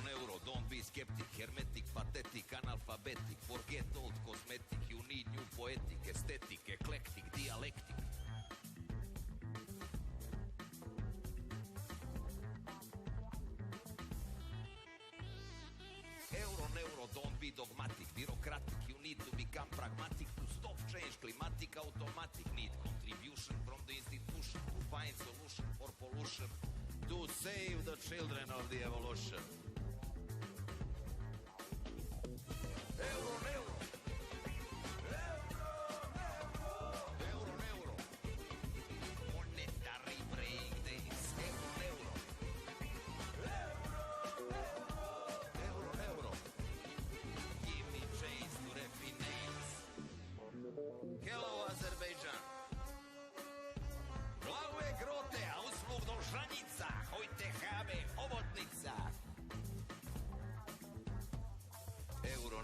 Neuro, don't be skeptic, hermetic, pathetic, analphabetic, forget old cosmetic, you need new poetic, aesthetic, eclectic, dialectic. Neuro, don't be dogmatic, bureaucratic, you need to become pragmatic to stop change, climatic, automatic, need contribution from the institution to find solution for pollution, to save the children of the evolution. Neuro. Monetary breakdowns. Neuro. Give me chains to refinance. Hello, Azerbaijan. Glave grote, a usluh do žanica. Hojte chábe, hobotnica.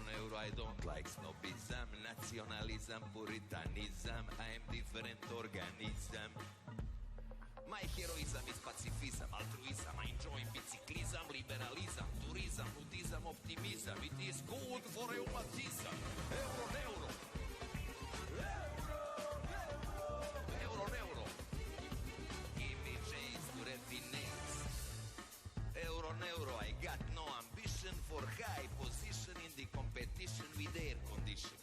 Neuro, I don't like snobism, nationalism, puritanism. I am different organism. My heroism is pacifism, altruism. I enjoy biciclism, liberalism, tourism, Buddhism, optimism. It is good for rheumatism. Neuro. Give me chains to refinance. Neuro, I got no ambition for high position in the competition with air condition.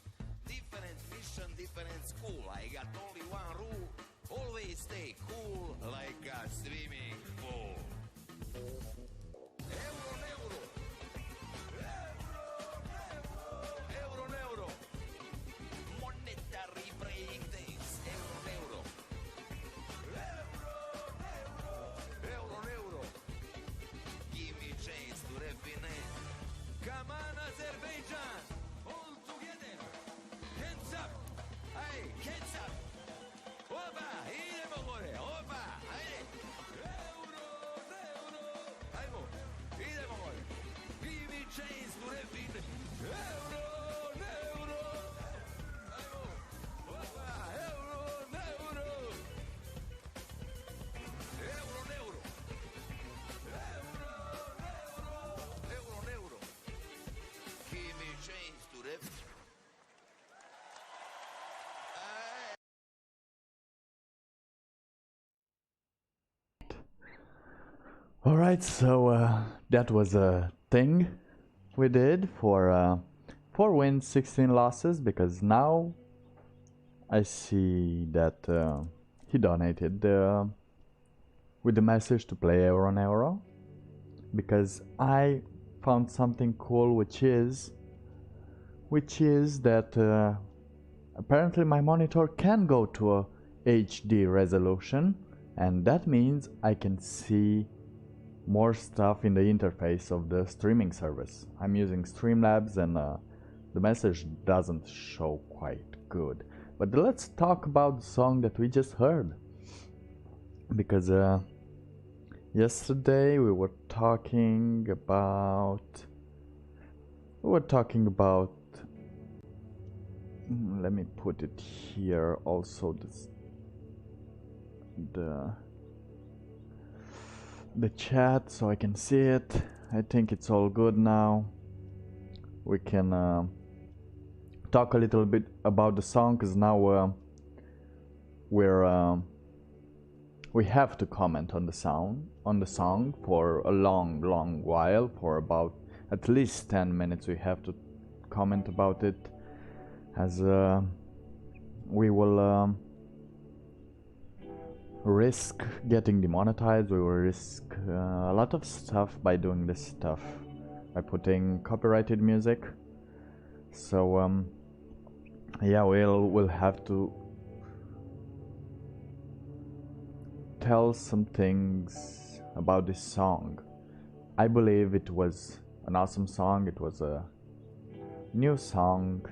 Different mission, different school. I got only one rule. Always stay cool like a swimming pool. Neuro. Monetary breakdowns. Neuro. Give me chains to refinance. Come on, Azerbaijan! All together! Hands up! Hey, hands up! Opa! Idemo gore! Opa! Ajde! Neuro! Ajmo! Idemo gore! Give me chains to refinance. Neuro! Ajmo! Opa! Neuro! Give me chains to refinance. Alright, so that was a thing we did for 4 wins, 16 losses, because now I see that he donated with the message to play Euro, because I found something cool, which is that apparently my monitor can go to a HD resolution, and that means I can see more stuff in the interface of the streaming service. I'm using Streamlabs, and the message doesn't show quite good. But let's talk about the song that we just heard, because yesterday we were talking about let me put it here also, the chat so I can see it. I think it's all good now. We can talk a little bit about the song, because now we have to comment on the song for a long while, for about at least 10 minutes. We have to comment about it, as we will risk getting demonetized. We will risk a lot of stuff by doing this stuff, by putting copyrighted music. So yeah, we'll have to tell some things about this song. I believe it was an awesome song. It was a new song.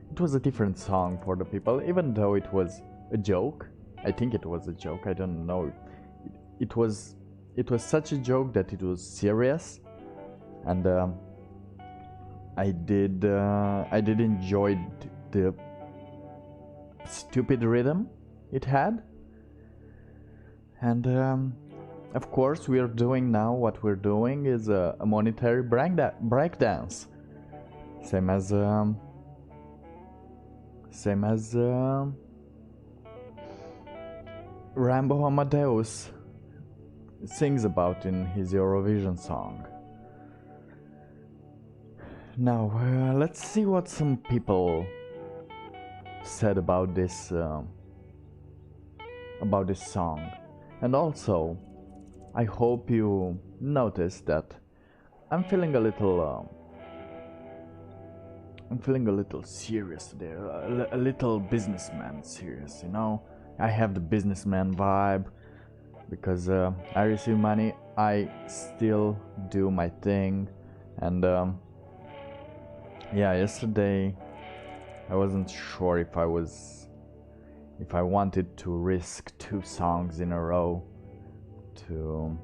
It was a different song for the people, even though it was a joke. I think it was a joke. I don't know. It was such a joke that it was serious, and I did enjoy the stupid rhythm it had, and of course we are doing now what we're doing is a monetary breakdance, same as Rambo Amadeus sings about in his Eurovision song. Now let's see what some people said about this song. And also, I hope you noticed that I'm feeling a little serious today, a little businessman serious, you know. I have the businessman vibe because I receive money, I still do my thing, and yeah, yesterday I wasn't sure if I wanted to risk 2 songs in a row to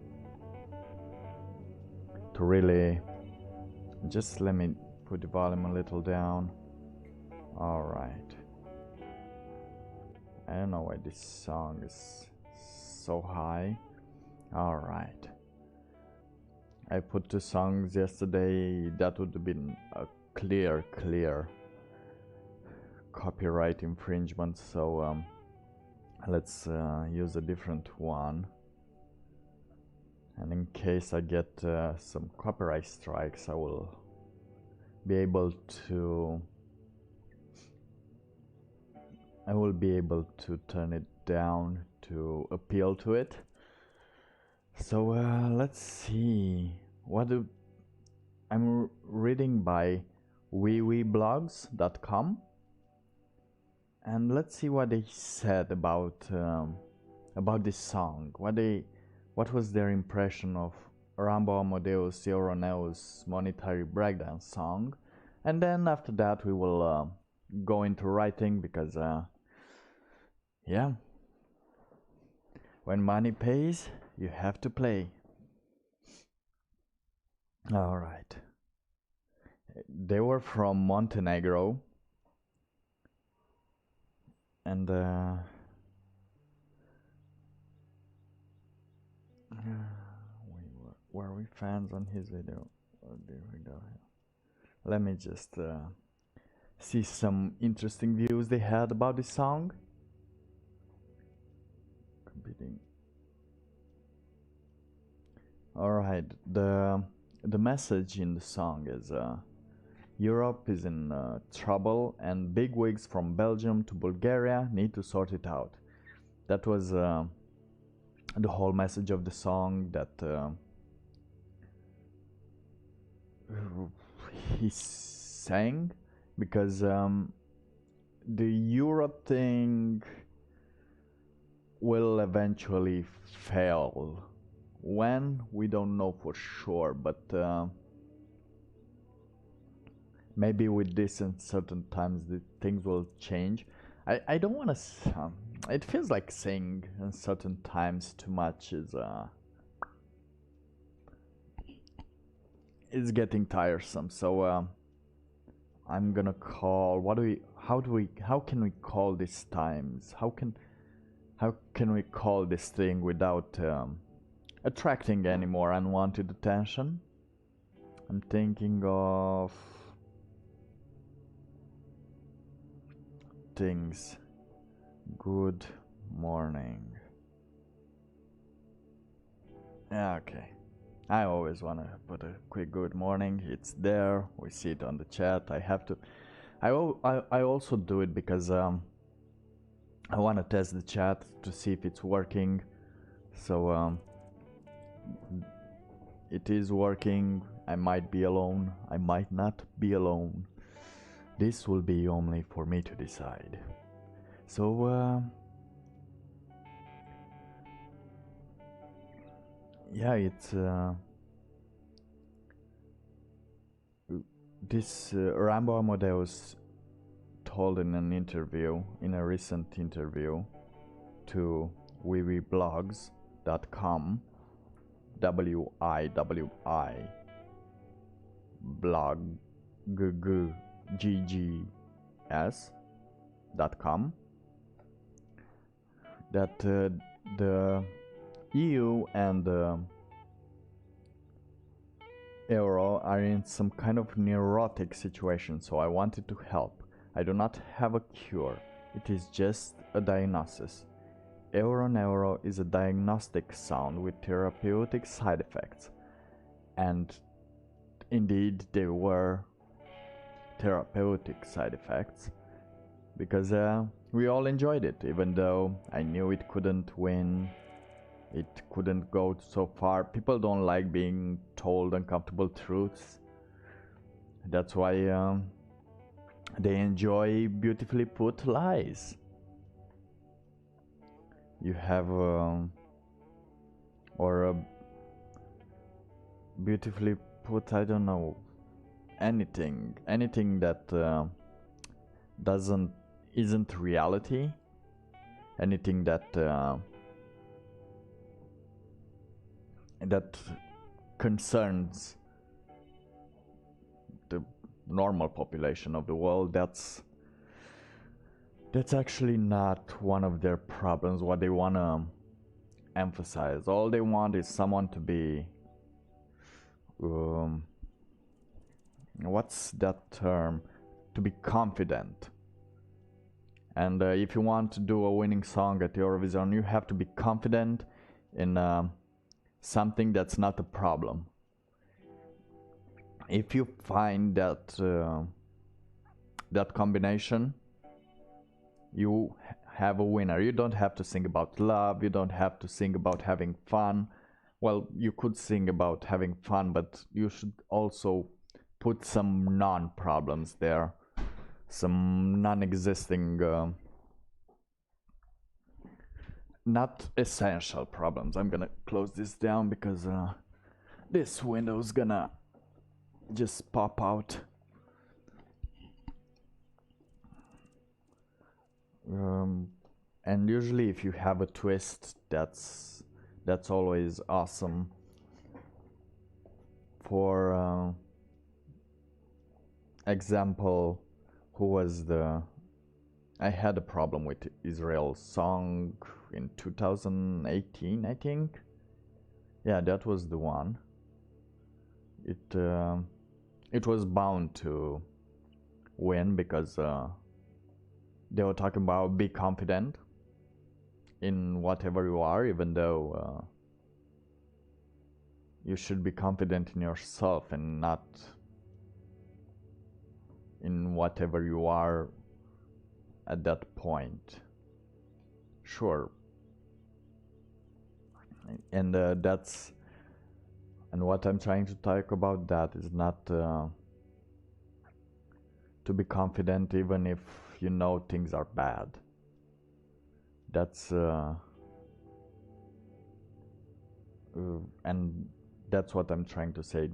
really just let me put the volume a little down. All right. I don't know why this song is so high. All right. I put 2 songs yesterday. That would have been a clear copyright infringement. So let's use a different one. And in case I get some copyright strikes, I will be able to turn it down to appeal to it. So let's see what I'm reading by www.blogs.com, and let's see what they said about this song. What was their impression of Rambo Amadeus Euronews monetary breakdance song, and then after that we will go into writing because yeah, when money pays, you have to play. All right. They were from Montenegro, and were we fans on his video? Or did we go here? Let me just see some interesting views they had about this song. Competing. All right. The message in the song is Europe is in trouble, and bigwigs from Belgium to Bulgaria need to sort it out. That was the whole message of the song that he sang, because the Europe thing will eventually fail. When, we don't know for sure, but maybe with this in certain times the things will change. I don't want to it feels like saying in certain times too much is getting tiresome. So I'm gonna call, how can we call these times? How can we call this thing without attracting any more unwanted attention? I'm thinking of things. Good morning. Yeah, okay. I always want to put a quick good morning. It's there. We see it on the chat. I have to. I also do it because I want to test the chat to see if it's working. So it is working. I might be alone. I might not be alone. This will be only for me to decide. So yeah, it's this Rambo Amadeus told in an interview, in a recent interview to www.blogs.com, WIWI blog, gggs.com that the EU and the Euro are in some kind of neurotic situation, so I wanted to help. I do not have a cure, it is just a diagnosis. Euro is a diagnostic sound with therapeutic side effects, and indeed they were therapeutic side effects, because we all enjoyed it, even though I knew it couldn't win, it couldn't go so far. People don't like being told uncomfortable truths. That's why they enjoy beautifully put lies. You have or a beautifully put, I don't know, anything that isn't reality, anything that that concerns the normal population of the world. That's actually not one of their problems, what they want to emphasize. All they want is someone to be what's that term, to be confident. And if you want to do a winning song at Eurovision, you have to be confident in something that's not a problem. If you find that that combination, you have a winner. You don't have to sing about love, you don't have to sing about having fun. Well, you could sing about having fun, but you should also put some non-problems there, some non-existing, not essential problems. I'm gonna close this down because this window's gonna just pop out. And usually if you have a twist, that's always awesome. For example, who was I had a problem with Israel's song in 2018, I think. Yeah, that was the one. It was bound to win because they were talking about be confident in whatever you are, even though you should be confident in yourself and not in whatever you are at that point. Sure. And and what I'm trying to talk about, that is not to be confident even if you know things are bad. That's and that's what I'm trying to say.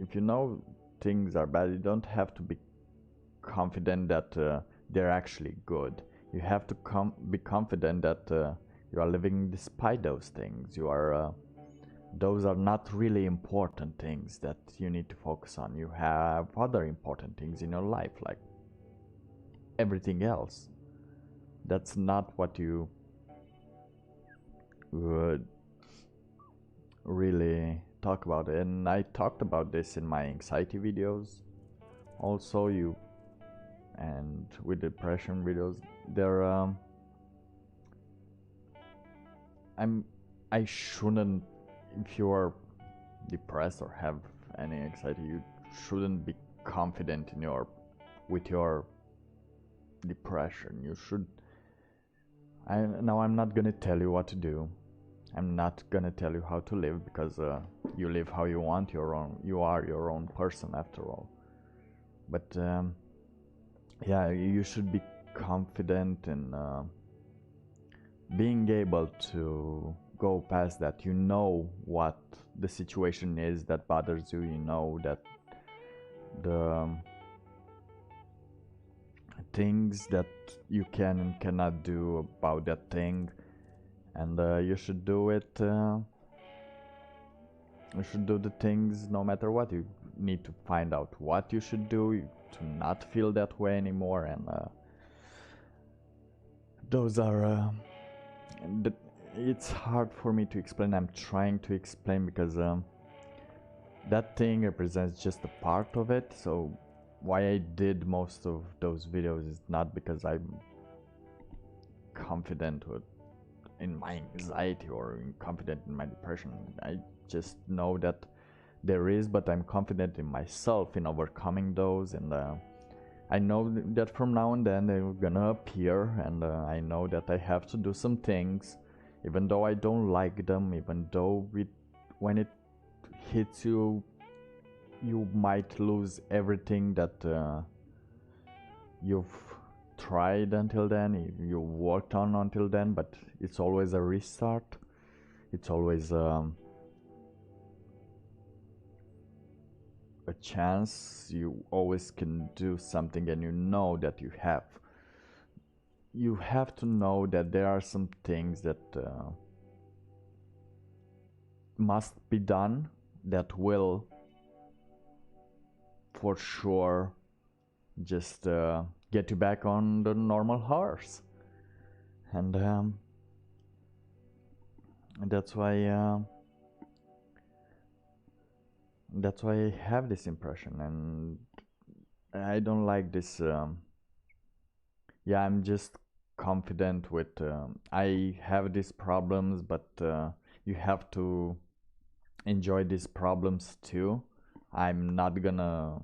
If you know things are bad, you don't have to be confident that they're actually good. You have to be confident that you are living despite those things. You are those are not really important things that you need to focus on. You have other important things in your life, like everything else. That's not what you would really talk about. And I talked about this in my anxiety videos also, and with depression videos. There I shouldn't, if you are depressed or have any anxiety, you shouldn't be confident in with your depression. You should. Now I'm not gonna tell you what to do. I'm not gonna tell you how to live, because you live how you want. You are your own person after all. But yeah, you should be confident in being able to go past that. You know what the situation is that bothers you. You know that the things that you can and cannot do about that thing, and you should do it. You should do the things no matter what. need to find out what you should do to not feel that way anymore, and those are it's hard for me to explain. I'm trying to explain because that thing represents just a part of it. So why I did most of those videos is not because I'm confident in my anxiety or confident in my depression. I just know that there is, but I'm confident in myself in overcoming those, and I know that from now and then they're gonna appear, and I know that I have to do some things, even though I don't like them, even though when it hits you, you might lose everything that you've tried until then, you worked on until then, but it's always a restart. It's always a chance. You always can do something, and you know that you have to know that there are some things that must be done that will for sure just get you back on the normal horse, and that's why I have this impression, and I don't like this. Yeah, I'm just confident with I have these problems, but you have to enjoy these problems too. I'm not gonna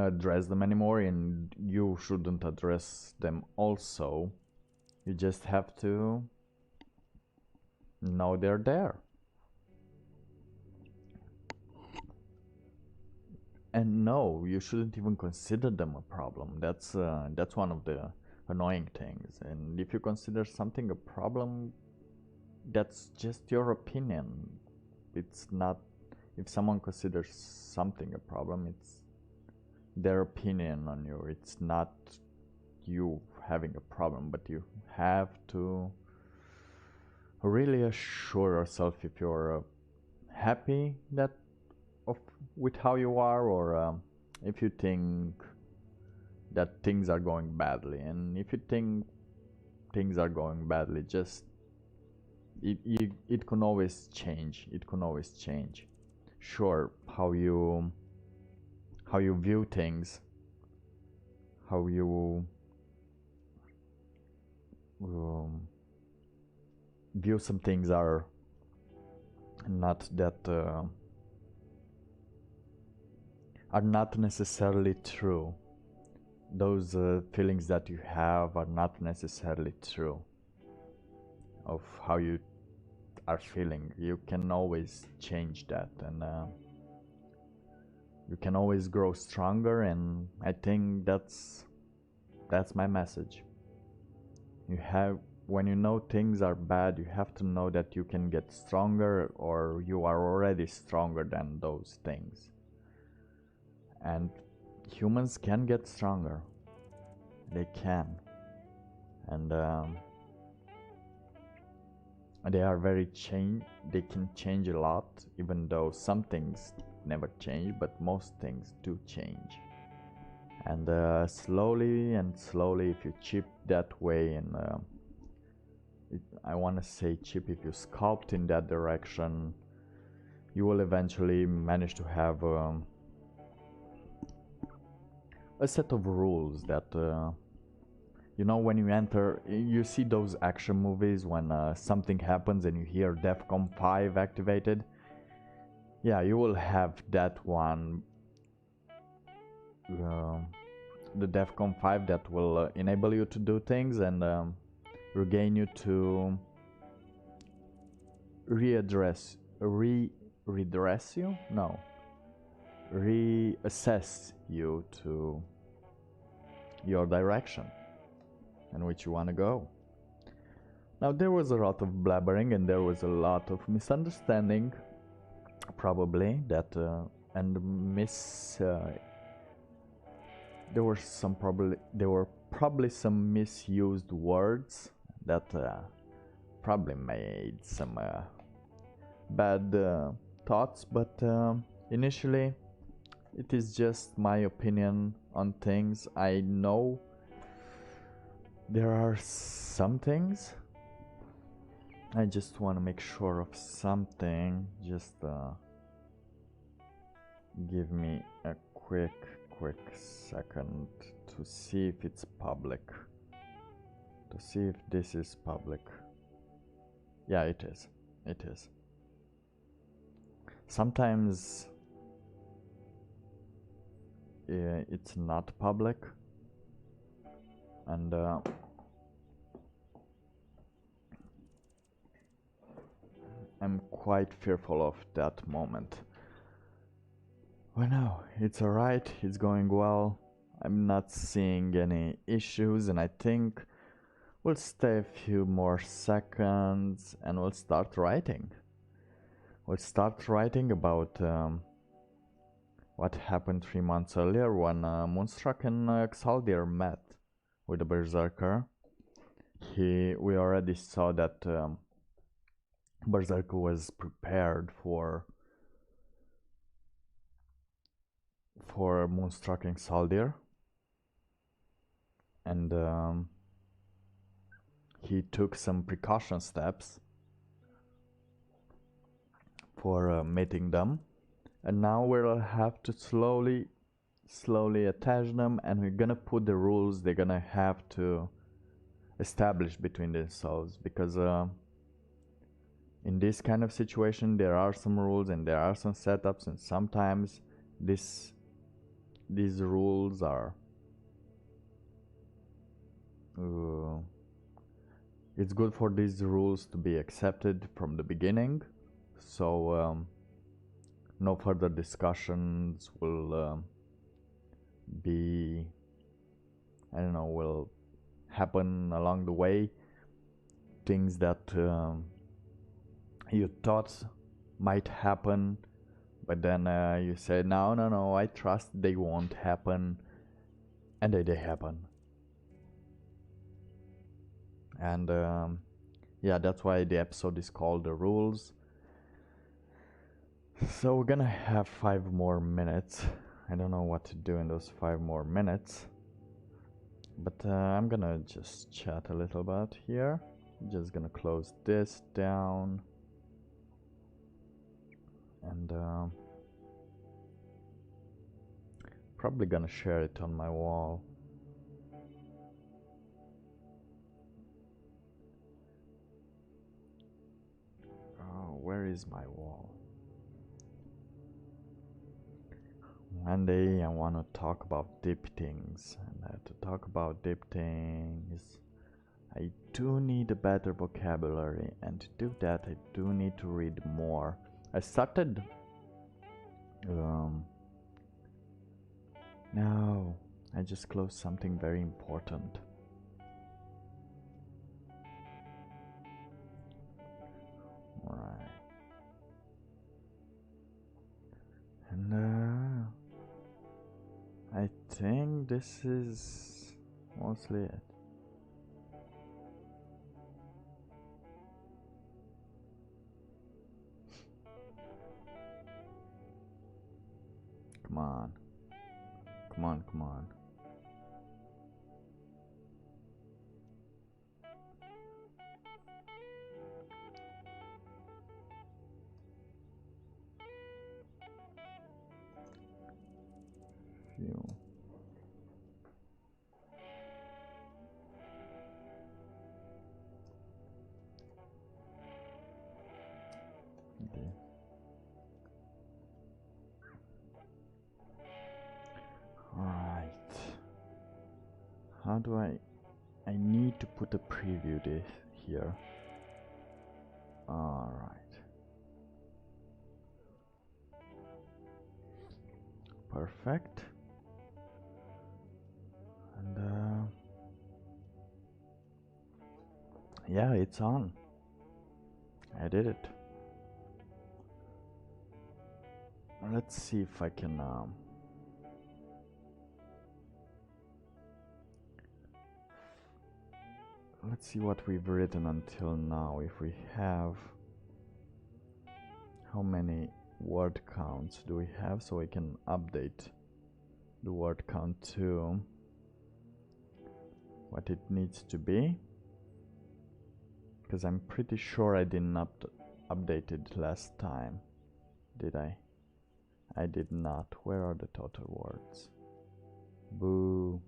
address them anymore, and you shouldn't address them also. You just have to know they're there. And no, you shouldn't even consider them a problem. That's one of the annoying things. And if you consider something a problem, that's just your opinion. It's not, if someone considers something a problem, it's their opinion on you. It's not you having a problem, but you have to really assure yourself if you're happy with how you are, or if you think that things are going badly. And if you think things are going badly, just it can always change. It can always change. Sure, how you view things, how you view some things are not that are not necessarily true. Those feelings that you have are not necessarily true of how you are feeling. You can always change that, and you can always grow stronger. And I think that's my message. When you know things are bad, you have to know that you can get stronger, or you are already stronger than those things. And humans can get stronger. They can. And they are they can change a lot, even though some things never change, but most things do change. And slowly, if you chip that way, and I want to say chip, if you sculpt in that direction, you will eventually manage to have a set of rules that you know, when you see those action movies when something happens and you hear DEFCON 5 activated. Yeah, you will have that one, the DEFCON 5 that will enable you to do things and regain you to reassess you to your direction in which you want to go. Now, there was a lot of blabbering and there was a lot of misunderstanding, probably, that there were probably some misused words that probably made some bad thoughts, but initially it is just my opinion on things. I know there are some things. I just want to make sure of something. Just give me a quick second to see if it's public. To see if this is public. Yeah, it is. It is. Sometimes it's not public, and I'm quite fearful of that moment. Well, no, it's alright, it's going well. I'm not seeing any issues, and I think we'll stay a few more seconds and we'll start writing. We'll start writing about what happened 3 months earlier when Moonstruck and Xaldir met with the Berserker. We already saw that Berserker was prepared for Moonstruck and Xaldir, and he took some precaution steps for mating them, and now we'll have to slowly attach them, and we're gonna put the rules they're gonna have to establish between themselves, because in this kind of situation there are some rules and there are some setups, and sometimes these rules are it's good for these rules to be accepted from the beginning, so no further discussions will will happen along the way. Things that you thought might happen, but then you say no, I trust they won't happen, and they happen. And yeah, that's why the episode is called The Rules. So we're gonna have 5 more minutes. I don't know what to do in those 5 more minutes, but I'm gonna just chat a little bit here. Just gonna close this down, and probably gonna share it on my wall. Oh, where is my wall? One day I want to talk about deep things, and to talk about deep things I do need a better vocabulary, and to do that I do need to read more. I started no, I just closed something very important. Right. And I think this is mostly it. Come on. Come on, come on. Phew. Okay. Alright. How do I need to put a preview this here. Alright. Perfect. And yeah, it's on. I did it. Let's see if I can let's see what we've written until now. If we have How many word counts do we have so we can update the word count to what it needs to be? Because I'm pretty sure I didn't update it last time. Did I? I did not. Where are the total words? Boo.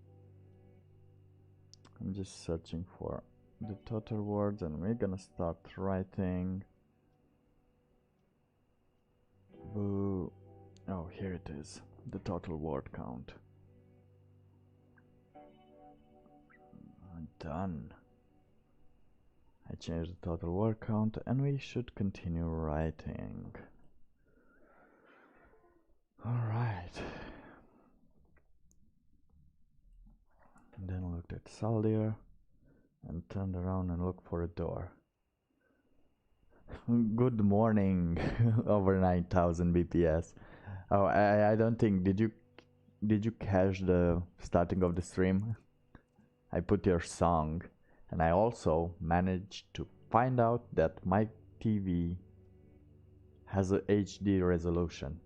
I'm just searching for the total words and we're gonna start writing. Boo. Oh, here it is. The total word count. Done. I changed the total word count and we should continue writing. Alright. Then looked at Saldir and turned around and looked for a door. Good morning. Over 9,000 BPS. Oh, I don't think, did you catch the starting of the stream? I put your song and I also managed to find out that my TV has a HD resolution.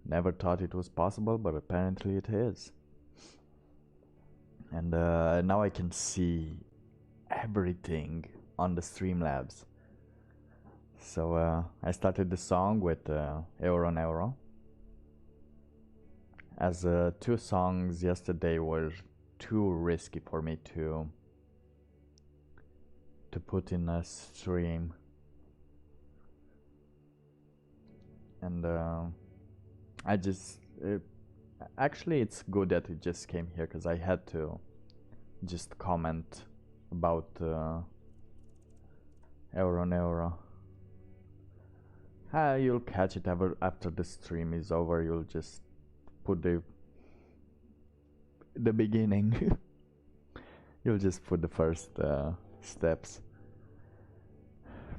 Never thought it was possible, but apparently it is. And now I can see everything on the Streamlabs. So I started the song with Euro Neuro, as 2 songs yesterday were too risky for me to put in a stream. And I just actually it's good that it just came here because I had to just comment about Euro Neuro. You'll catch it after the stream is over. You'll just put the beginning. You'll just put the first steps.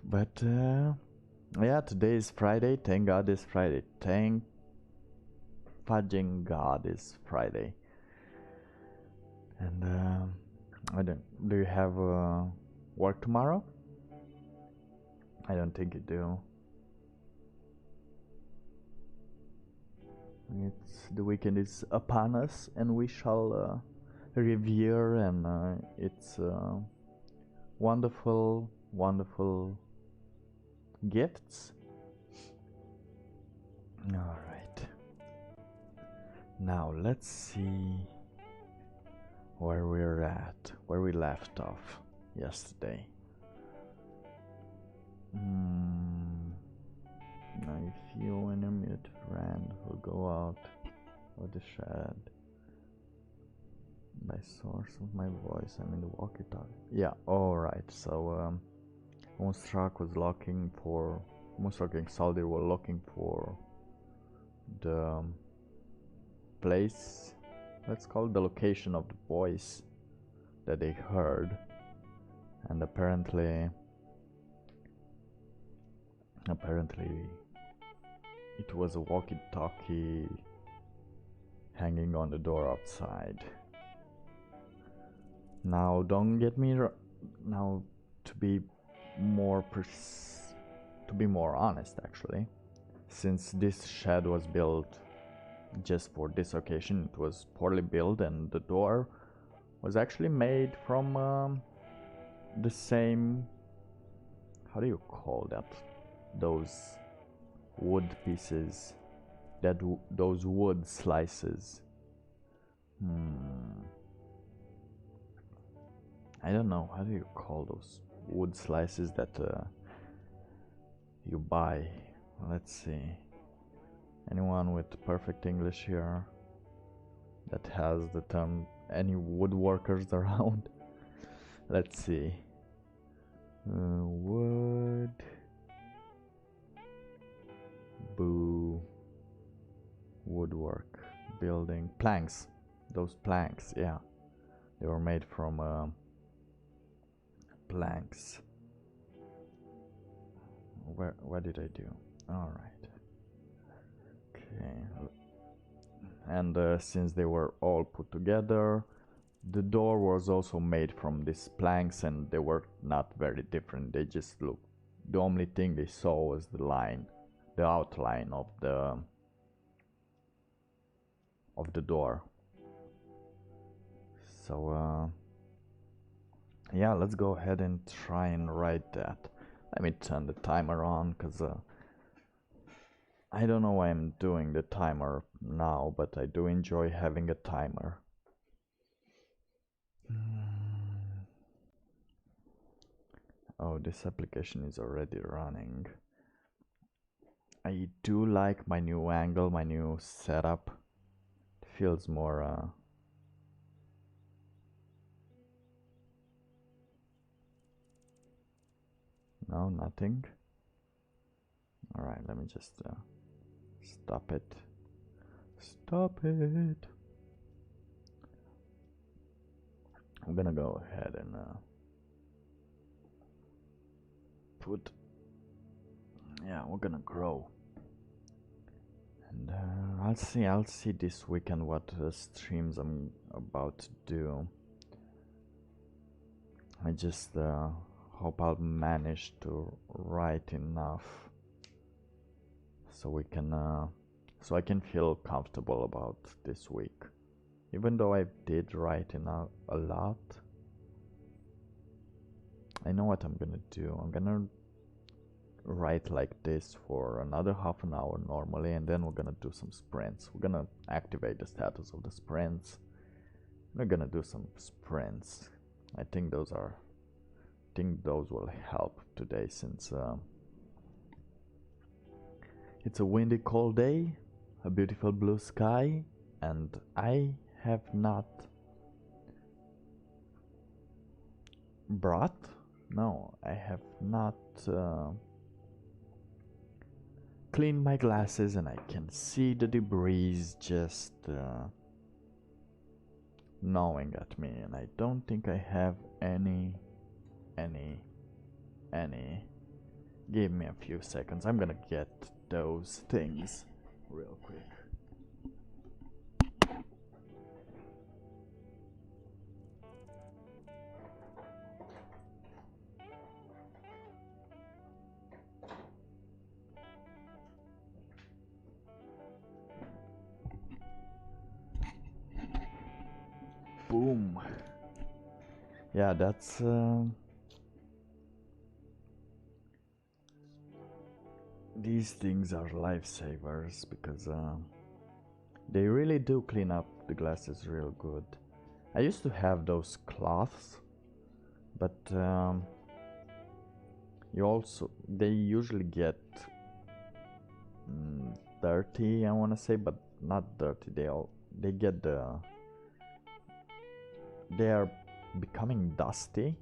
But yeah, today is Friday. Thank God it's Friday. Thank fudging God it's Friday. And do you have work tomorrow? I don't think you do. The weekend is upon us and we shall revere and it's wonderful gifts. Alright. Now let's see where we're at, where we left off yesterday. Now if you and a mute friend will go out of the shed by source of my voice, I'm in the walkie-talkie. Yeah, alright, so Moonstruck and Saldir were looking for the place, let's call it the location of the voice that they heard, and apparently it was a walkie-talkie hanging on the door outside. Now don't get me now, to be more honest, actually, since this shed was built just for this occasion, it was poorly built and the door was actually made from the same, how do you call that, those wood pieces, those wood slices. I don't know, how do you call those wood slices that you buy? Let's see. Anyone with perfect English here that has the term, any woodworkers around? Let's see. Wood. Boo. Woodwork. Building. Planks. Those planks, yeah. They were made from planks. What did I do? Alright. Okay. And since they were all put together, the door was also made from these planks and they were not very different. They just looked the only thing they saw was the line, the outline of the door. So yeah, let's go ahead and try and write that. Let me turn the timer on, because I don't know why I'm doing the timer now, but I do enjoy having a timer. Oh, this application is already running. I do like my new angle, my new setup. It feels more no, nothing. Alright, let me just stop it. Stop it. I'm gonna go ahead and put, yeah, we're gonna grow, and I'll see this weekend what streams I'm about to do. I just hope I'll manage to write enough so we can so I can feel comfortable about this week, even though I did write a lot. I know what I'm gonna do. I'm gonna write like this for another half an hour normally, and then we're gonna do some sprints. We're gonna activate the status of the sprints. We're gonna do some sprints. I think those will help today, since it's a windy, cold day, a beautiful blue sky, and I have not brought. No, I have not cleaned my glasses, and I can see the debris just gnawing at me, and I don't think I have any. Give me a few seconds. I'm gonna get those things real quick. Boom. Yeah, that's these things are lifesavers, because they really do clean up the glasses real good. I used to have those cloths, but they usually get dirty, I want to say, but not dirty. They get they are becoming dusty,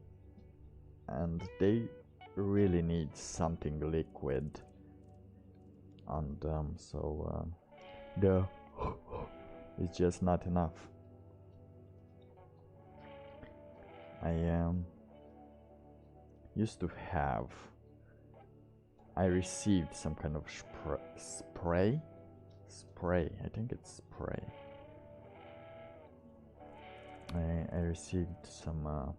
and they really need something liquid on them, so the it's just not enough. I used to have, I received some kind of spray, I think it's spray. I received some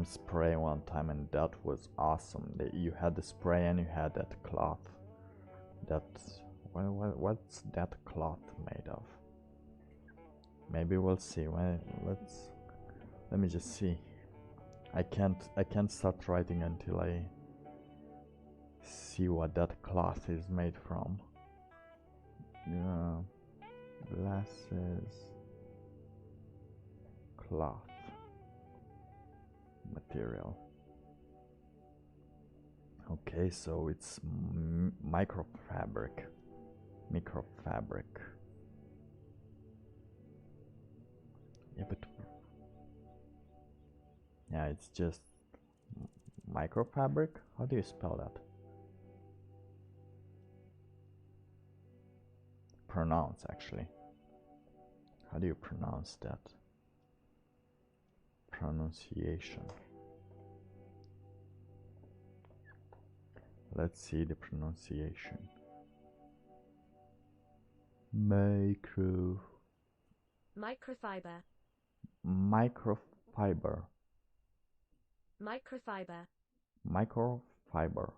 spray one time, and that was awesome. You had the spray and you had that cloth. What's that cloth made of? Maybe we'll see. Let me just see. I can't start writing until I see what that cloth is made from. Glasses, cloth, material. Okay, so it's microfabric. Yeah, but yeah, it's just microfabric. How do you spell that? Pronounce, actually. How do you pronounce that? Pronunciation. Let's see the pronunciation. Microfiber. Microfiber. Microfiber.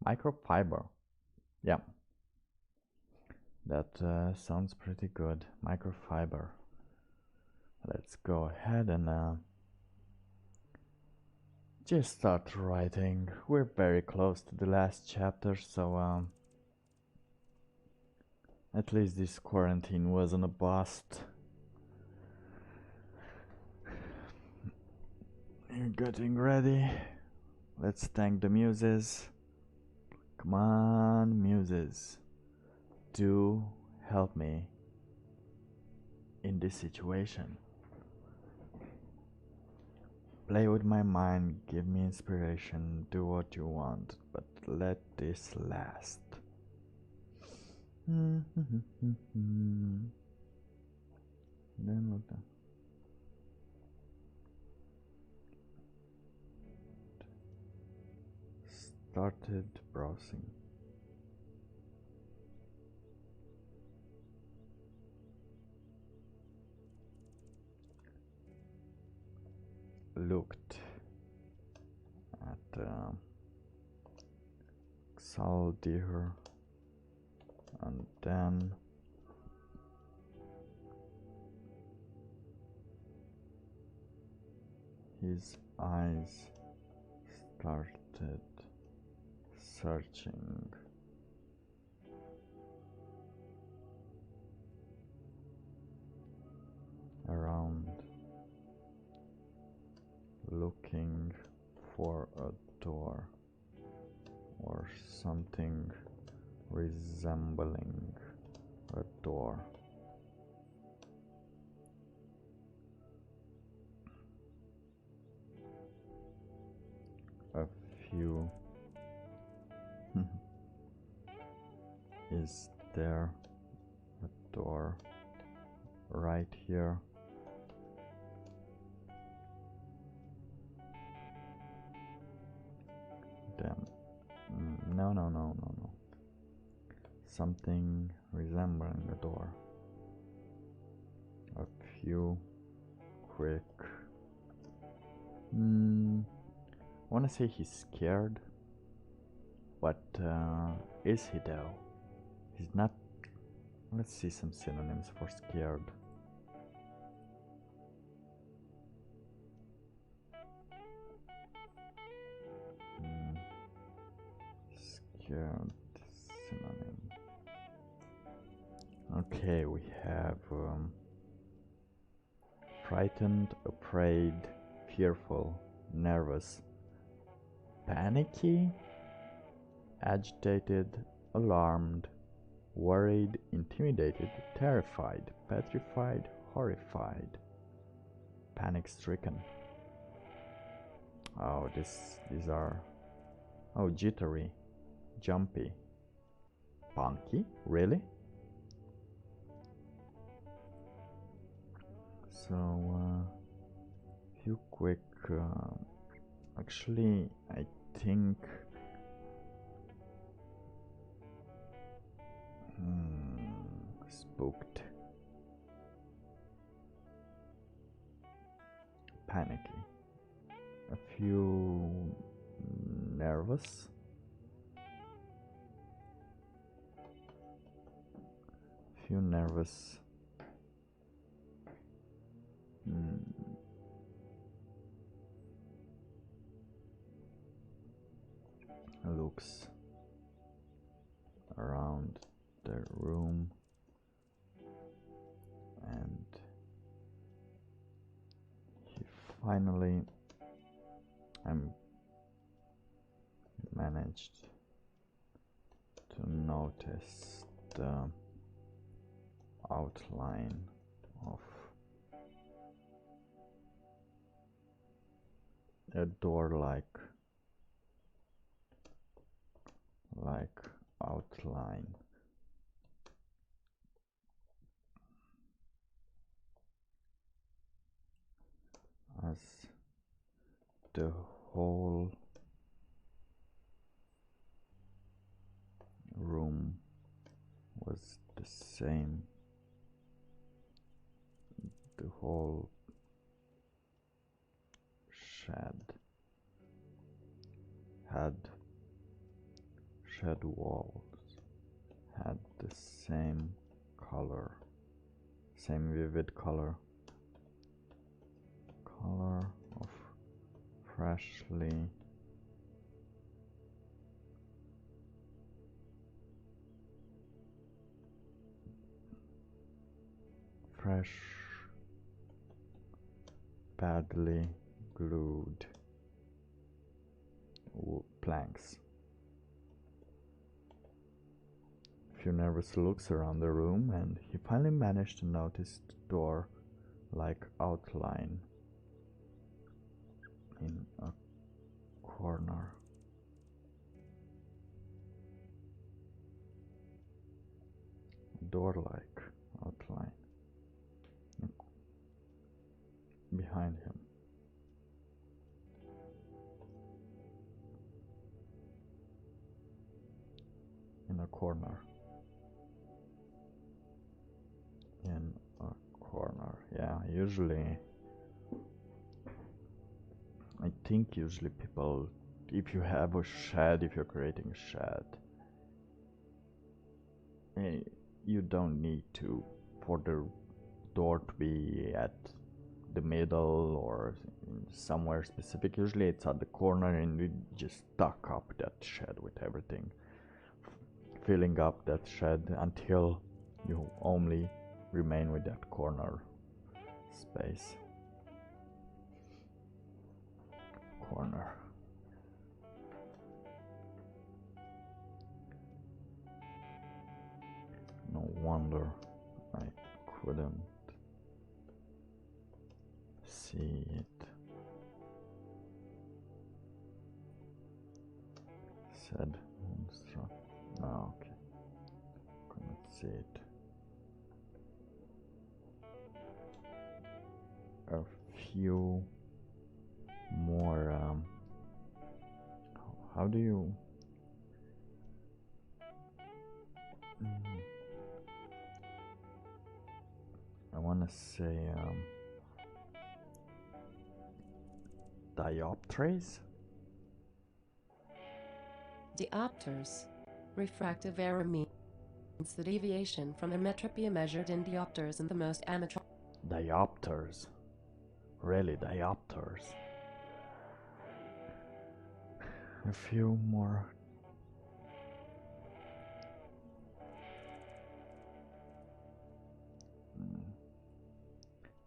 Microfiber. Yeah. That sounds pretty good. Microfiber. Let's go ahead and just start writing. We're very close to the last chapter, so at least this quarantine wasn't a bust. You're getting ready. Let's thank the muses. Come on, muses. Do help me in this situation. Play with my mind, give me inspiration, do what you want, but let this last. Then what the... Started browsing. Looked at Xaldir, and then his eyes started searching around, looking for a door or something resembling a door. A few. Is there a door right here? Damn. No. Something resembling a door. A few quick. Wanna say he's scared, but is he though? He's not. Let's see some synonyms for scared. Scared synonym. Okay, we have frightened, afraid, fearful, nervous, panicky, agitated, alarmed, worried, intimidated, terrified, petrified, horrified, panic-stricken. Oh, these are... Oh, jittery, jumpy, punky, really? So, few quick... actually, I think... spooked. Panicky. A few... nervous. Few nervous. Looks around the room and he finally managed to notice the outline of a door like outline. As the whole room was the same, the whole shed had shed walls, had the same color, same vivid color of freshly badly glued planks. A few nervous looks around the room, and he finally managed to notice the door-like outline in a corner. Door-like outline behind him. In a corner. In a corner. Yeah, usually I think usually people, if you have a shed, if you're creating a shed, you don't need to for the door to be at the middle or somewhere specific. Usually it's at the corner, and you just stock up that shed with everything, filling up that shed until you only remain with that corner space. Corner. No wonder I couldn't see it. Said Moonstruck. No, okay. Couldn't see it. A few more. How do you? I wanna say diopters. Diopters. Refractive error means the deviation from the metropia measured in diopters, and the most amateur. Diopters. Really, diopters. A few more.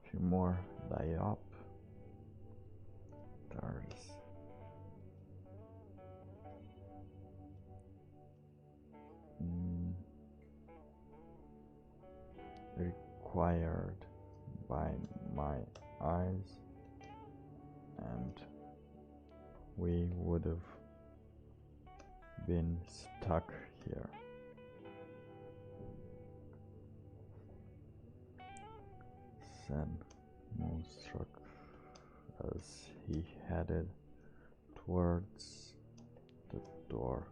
A few more diopters. Required by my eyes, and we would have been stuck here. Said Moonstruck as he headed towards the door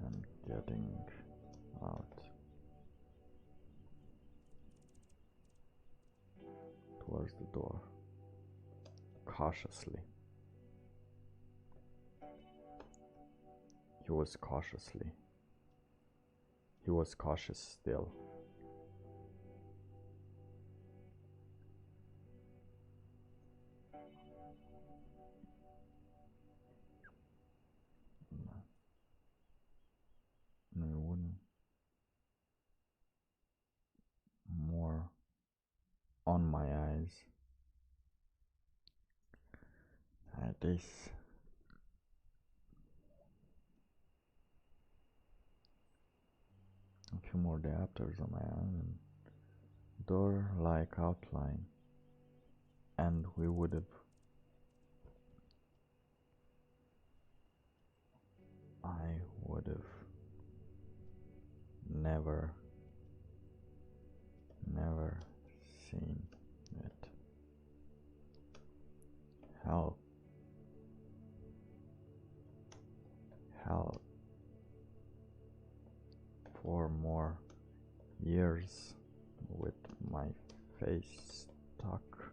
and getting out. Towards the door, cautiously. He was cautious still. No, he wouldn't. More on my eyes. This. A few more diopters on my eyes and door-like outline, and we would have. I would have never seen it. Hell. For more years with my face stuck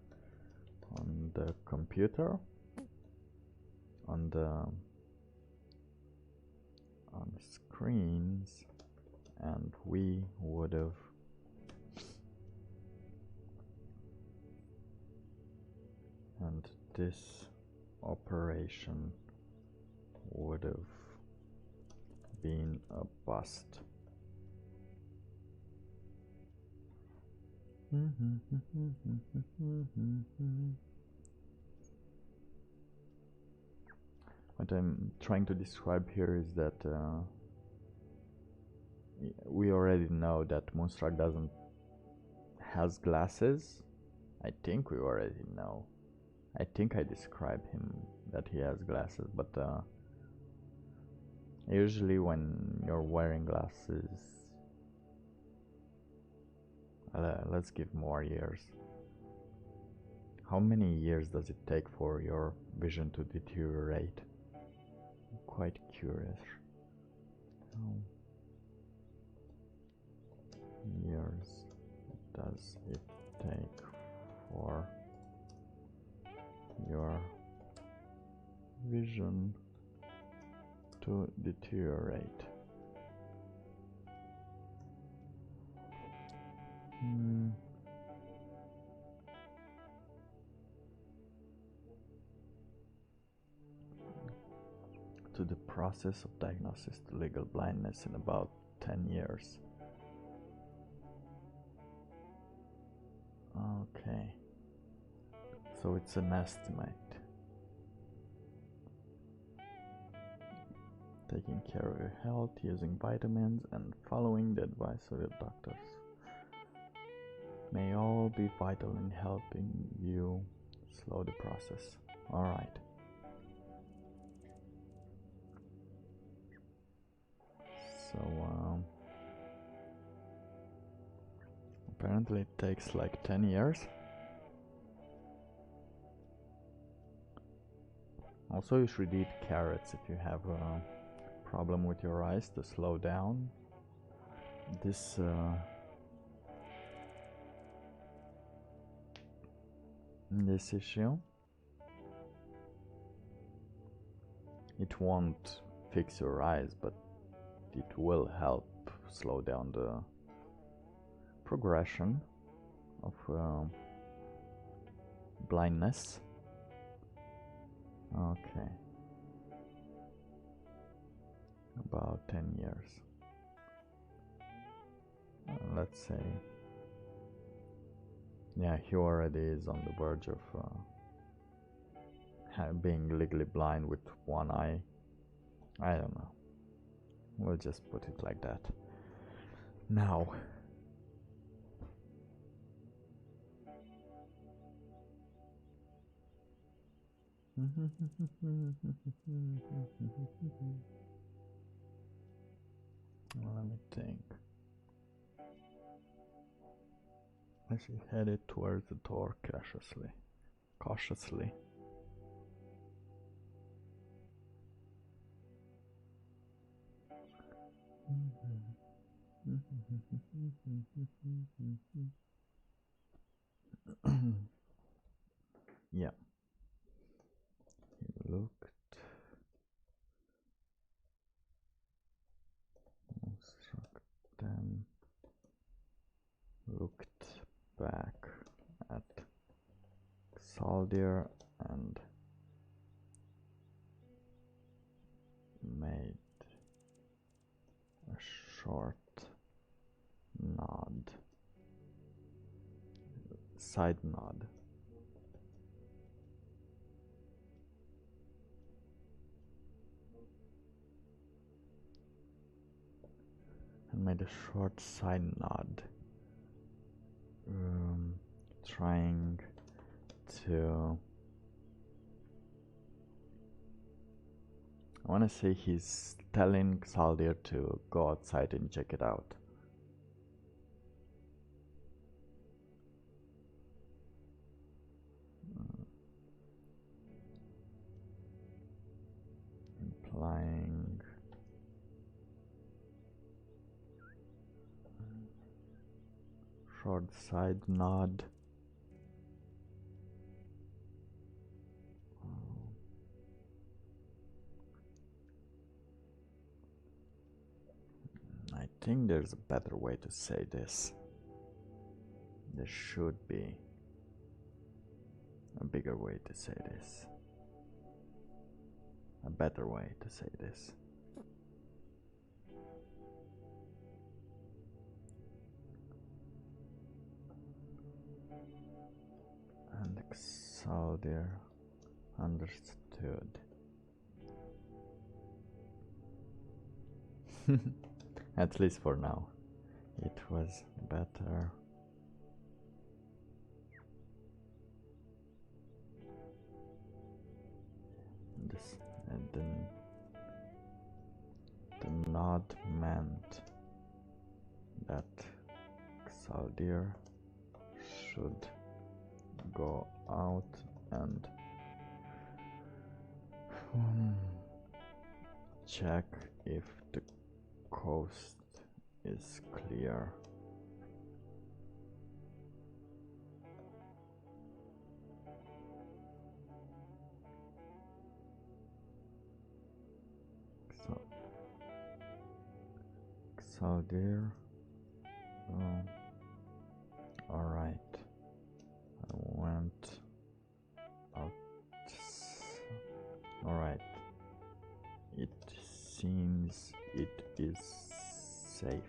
on the computer, on screens, and we would have and this operation would have been a bust. What I'm trying to describe here is that we already know that Moonstruck has glasses. I think we already know. I think I described him that he has glasses, but usually when you're wearing glasses, let's give more years. How many years does it take for your vision to deteriorate? I'm quite curious. How years does it take for your vision to deteriorate? To the process of diagnosis to legal blindness in about 10 years. Okay, so it's an estimate. Taking care of your health, using vitamins, and following the advice of your doctors may all be vital in helping you slow the process. Alright. So, apparently it takes like 10 years. Also, you should eat carrots if you have a problem with your eyes to slow down this issue. It won't fix your eyes, but it will help slow down the progression of blindness. Okay, about 10 years. Let's say, yeah, he already is on the verge of being legally blind with one eye. I don't know. We'll just put it like that. Now, let me think. As he headed towards the door cautiously. Yeah. He looked. Moonstruck then looked back at Saldir and made a short nod, side nod. And made a short side nod, trying to, I want to say he's telling Saldir to go outside and check it out. Implying short side nod. think there's a better way to say this. There should be a bigger way to say this. A better way to say this. And Exaldir understood. At least for now. It was better. This and then the nod meant that Xaldir should go out and check if the coast is clear. So Xaldir, alright, I went out. Alright, it seems it is safe.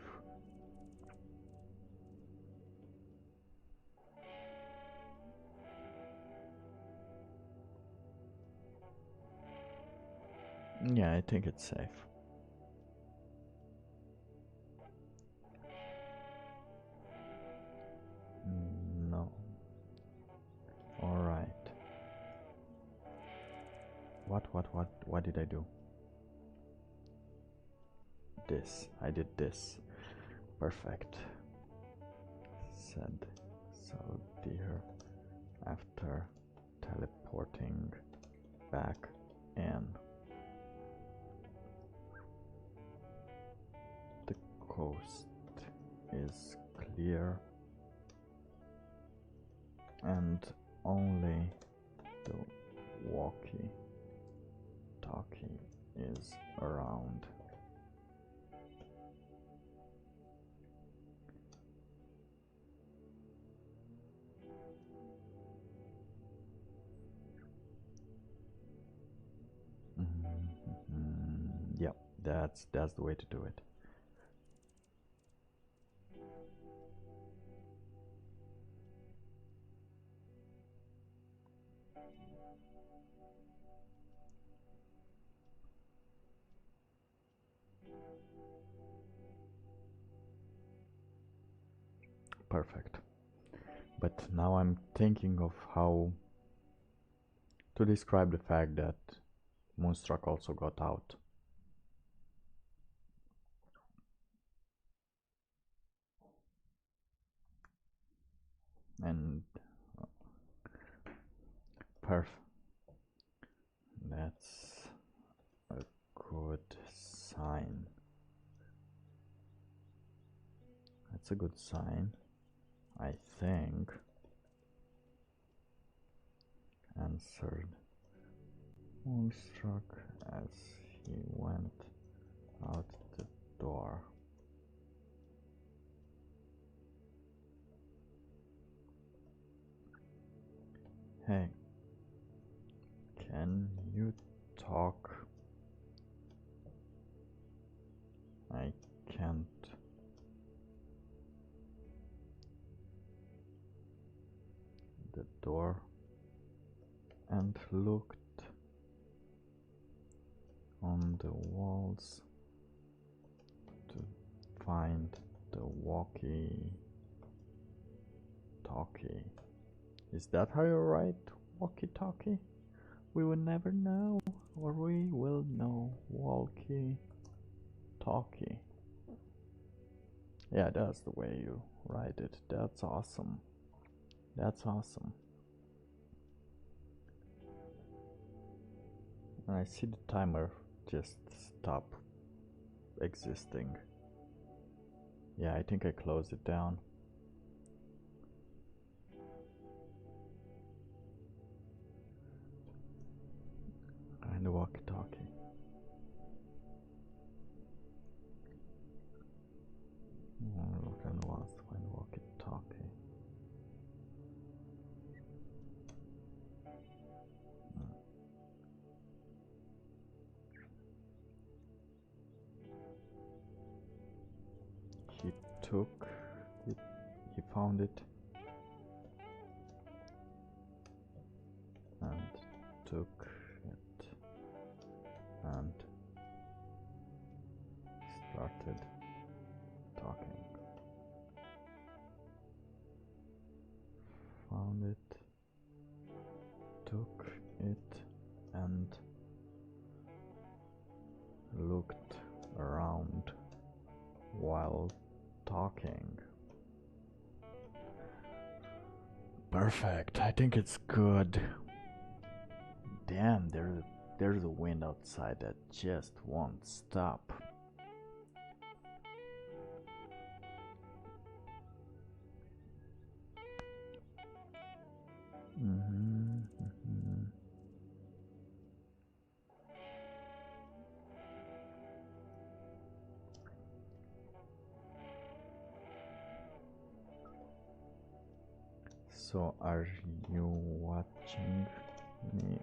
Yeah, I think it's safe. No. Alright. What did I do? This. I did this. Perfect. Said so dear after teleporting back in. The coast is clear and only the walkie-talkie is around. Yep, that's the way to do it. Perfect. But now I'm thinking of how to describe the fact that Moonstruck also got out. And perfect. That's a good sign. That's a good sign, I think. Answered Moonstruck as he went out the door. Hey, can you talk? I can't. The door and looked on the walls to find the walkie-talkie. Is that how you write walkie-talkie? We will never know, or we will know. Walkie-talkie. Yeah, that's the way you write it. That's awesome. That's awesome. And I see the timer just stop existing. Yeah, I think I closed it down. And the walkie-talkie. took it, he found it, and took it, and started talking. Found it, took it, and looked around while talking. Perfect. I think it's good. Damn, there's a wind outside that just won't stop. So are you watching me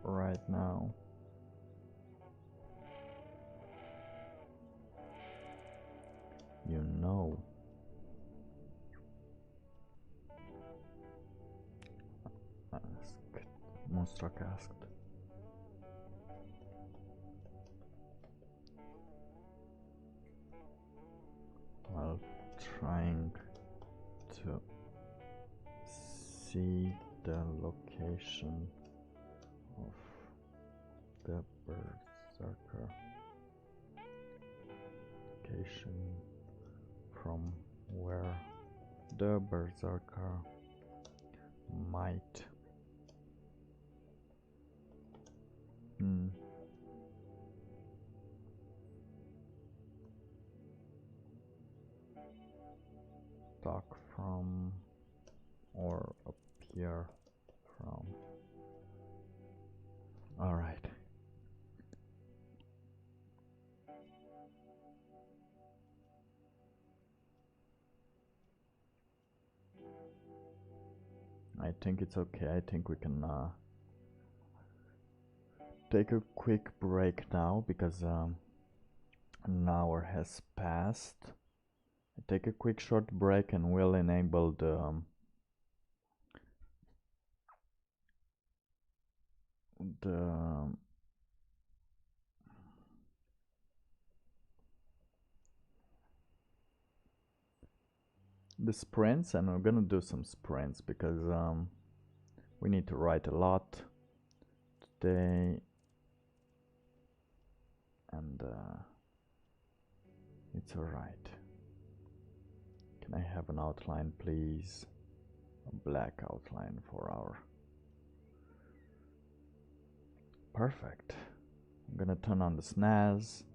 right now? You know. Moonstruck asked. While trying to see the location of the Berserker. Location from where the Berserker might talk from or appear from. All right. I think it's okay. I think we can take a quick break now because an hour has passed. Take a quick short break and we'll enable the sprints, and we're gonna do some sprints because we need to write a lot today, and it's alright. Can I have an outline, please? A black outline for our... Perfect. I'm gonna turn on the SNAS.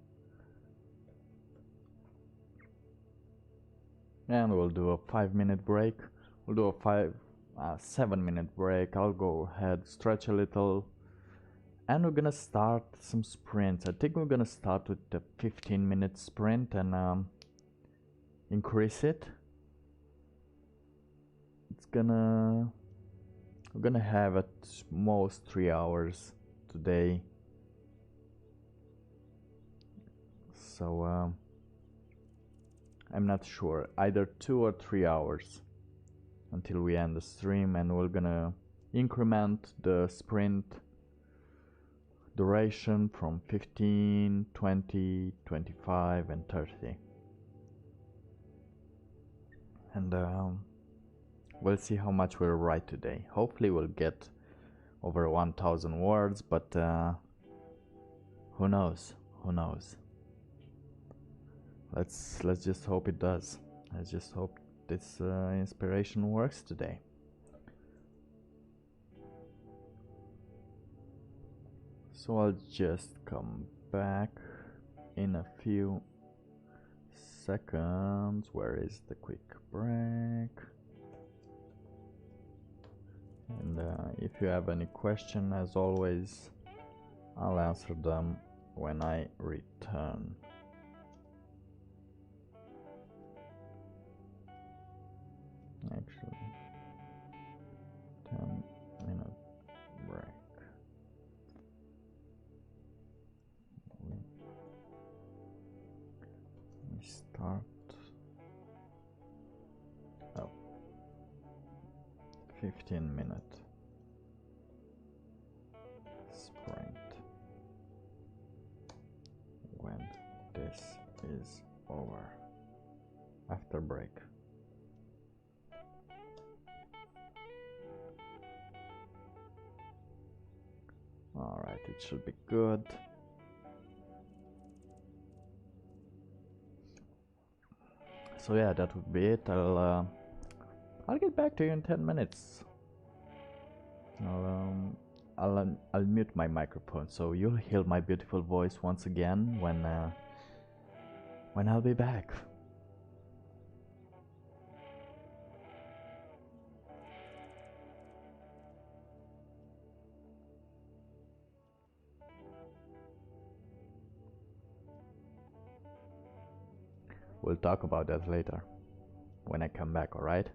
And we'll do a 5-minute break. We'll do a 7-minute break. I'll go ahead, stretch a little. And we're gonna start some sprints. I think we're gonna start with the 15-minute sprint and increase it. We're gonna have at most 3 hours today. So I'm not sure, either 2 or 3 hours until we end the stream, and we're gonna increment the sprint duration from 15, 20, 25 and 30. And we'll see how much we'll write today. Hopefully we'll get over 1,000 words, but who knows? Who knows? Let's just hope it does. Let's just hope this inspiration works today. So I'll just come back in a few seconds. Where is the quick break? And if you have any question, as always, I'll answer them when I return. Actually, 10-minute break. We start 15-minute sprint when this is over after break. Alright, it should be good. So yeah, that would be it. I'll get back to you in 10 minutes. I'll mute my microphone so you'll hear my beautiful voice once again when I'll be back. We'll talk about that later when I come back, alright?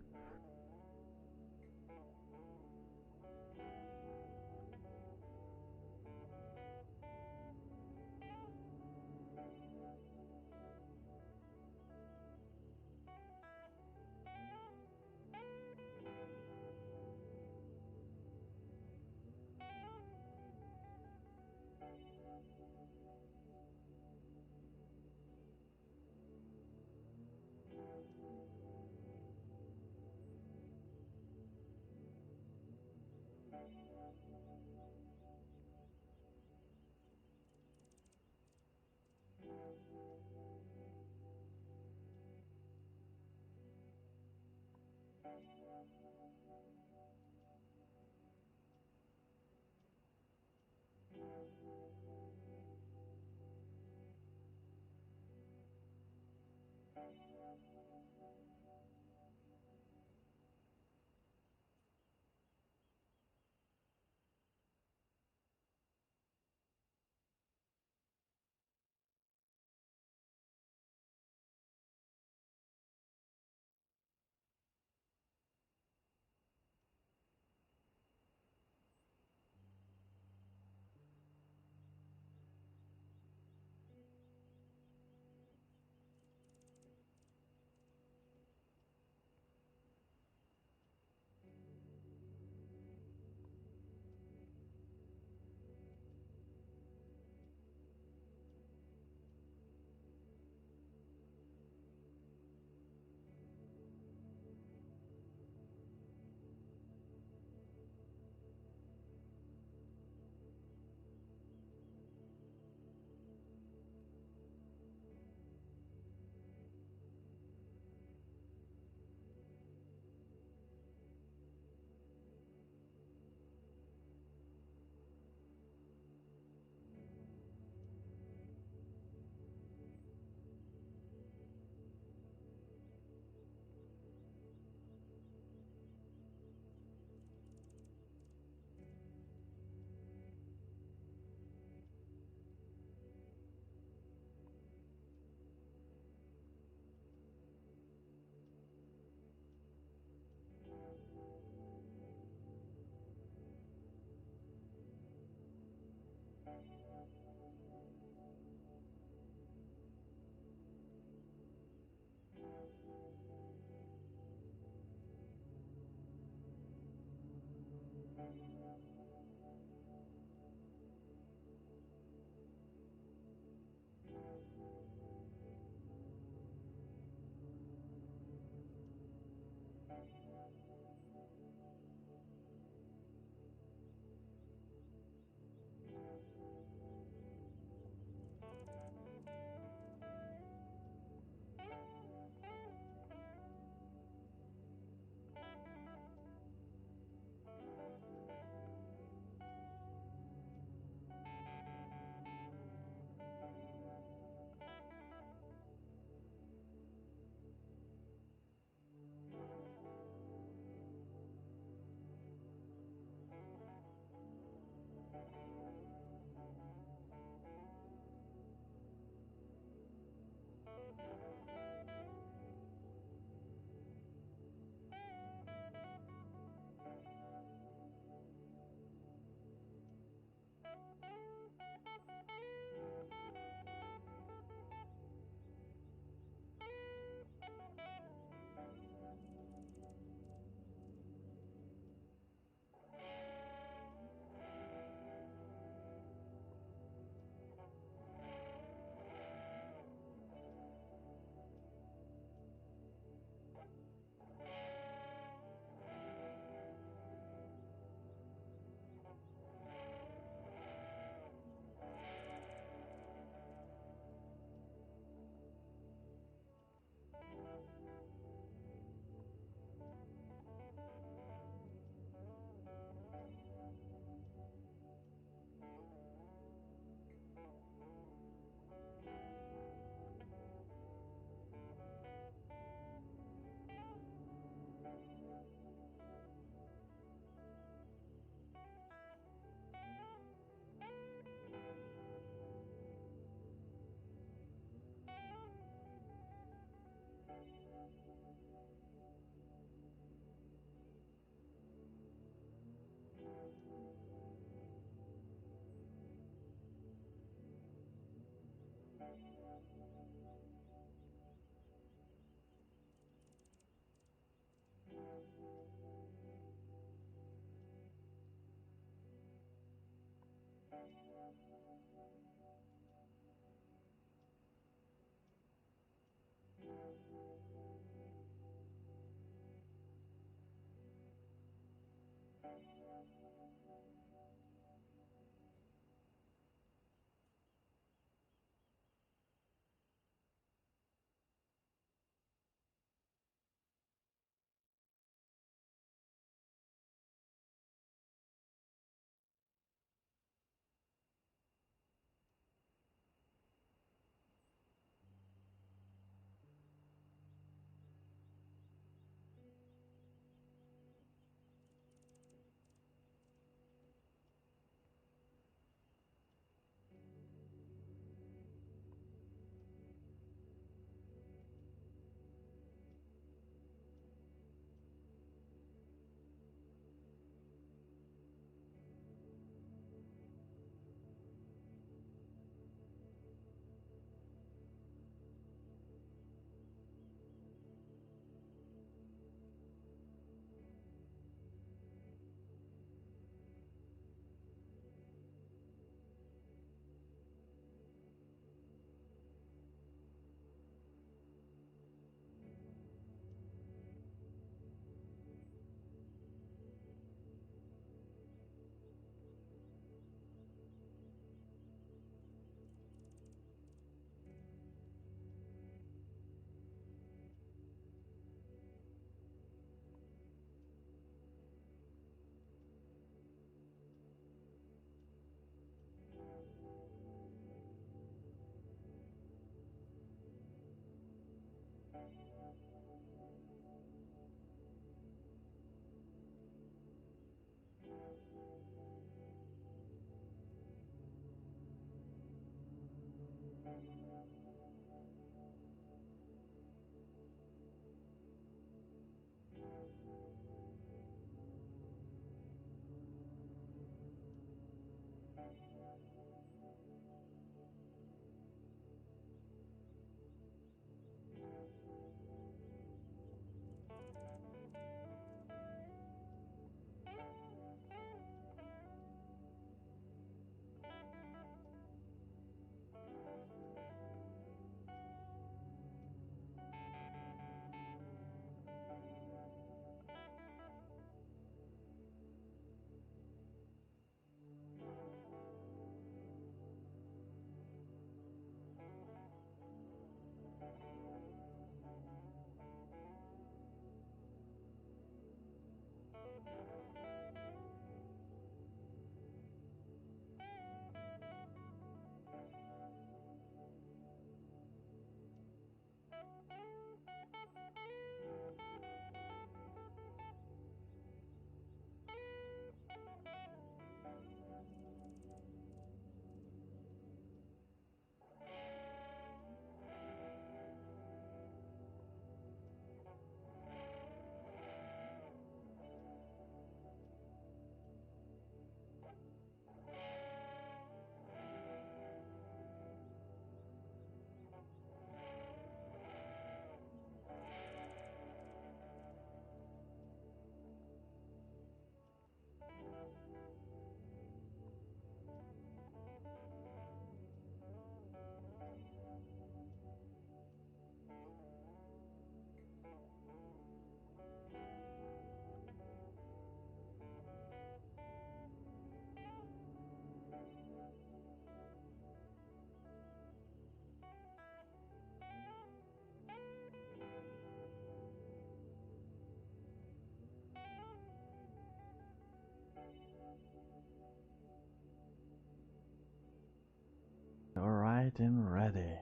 Alright and ready.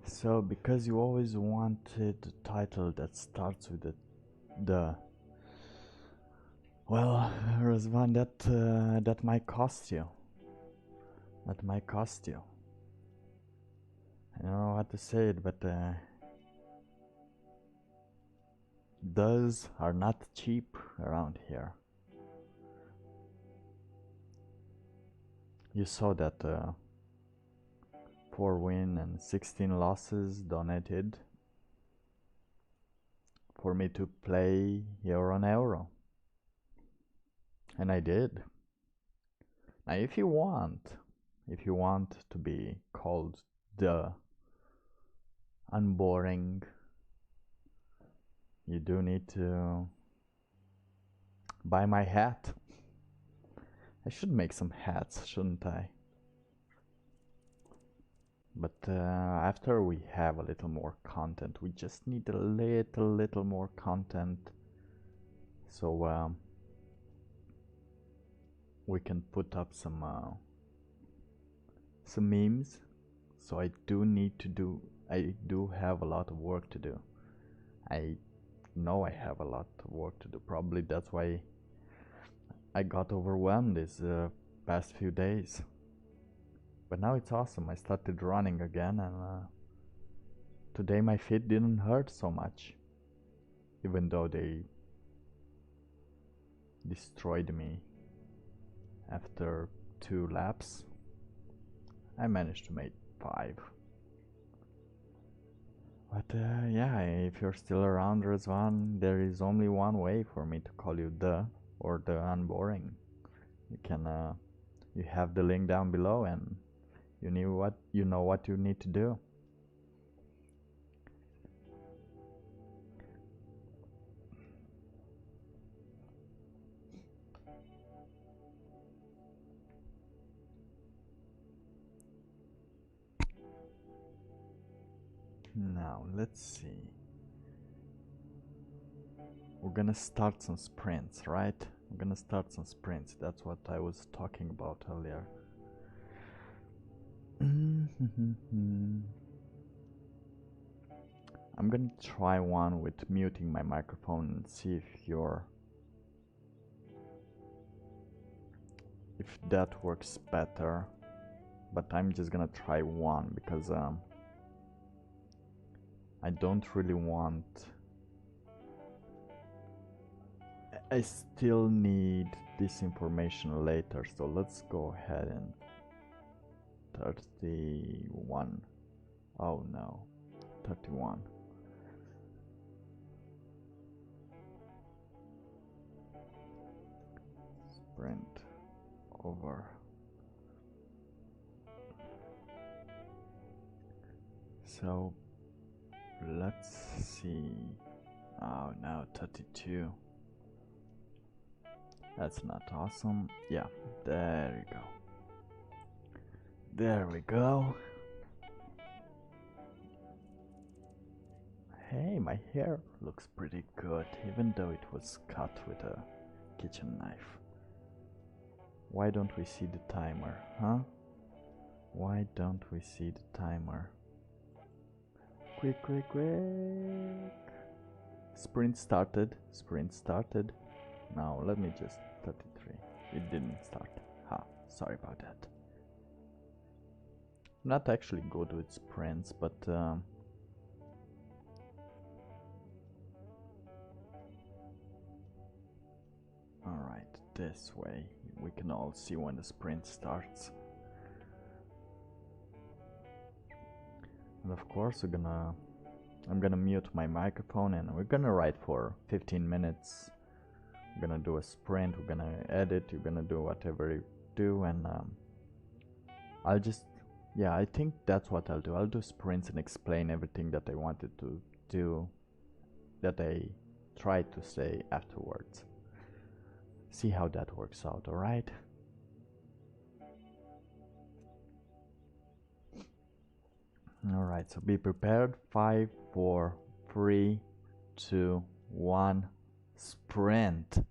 So, because you always wanted a title that starts with the well, there's one that might cost you. That might cost you. I don't know how to say it, but those are not cheap around here. You saw that 4 win and 16 losses donated for me to play Euro on Euro. And I did. Now if you want to be called the unboring, you do need to buy my hat. I should make some hats, shouldn't I? But after we have a little more content, we just need a little more content, so we can put up some memes. So I do have a lot of work to do. I know I have a lot of work to do. Probably that's why I got overwhelmed these past few days. But now it's awesome. I started running again, and today my feet didn't hurt so much, even though they destroyed me after 2 laps. I managed to make 5. But yeah, if you're still around, Rizwan, there is only one way for me to call you the unboring. You can you have the link down below, and you know what you need to do. Now let's see. We're gonna start some sprints, right? We're gonna start some sprints. That's what I was talking about earlier. I'm gonna try one with muting my microphone and see if that works better. But I'm just gonna try one because I don't really want. I still need this information later, so let's go ahead and 31. Oh no, 31. Sprint over. So let's see. Oh no, 32. That's not awesome. Yeah, there you go. There we go. Hey, my hair looks pretty good, even though it was cut with a kitchen knife. Why don't we see the timer, huh? Why don't we see the timer? Quick, quick, quick. Sprint started. Sprint started. Now let me just 33. It didn't start. Ha, sorry about that. I'm not actually good with sprints, but alright, this way we can all see when the sprint starts. And of course I'm gonna mute my microphone, and we're gonna write for 15 minutes. We're gonna do a sprint, we're gonna edit, you're gonna do whatever you do, and I think that's what I'll do. I'll do sprints and explain everything that I wanted to do, that I tried to say afterwards. See how that works out, alright? Alright, so be prepared. 5, 4, 3, 2, 1, sprint.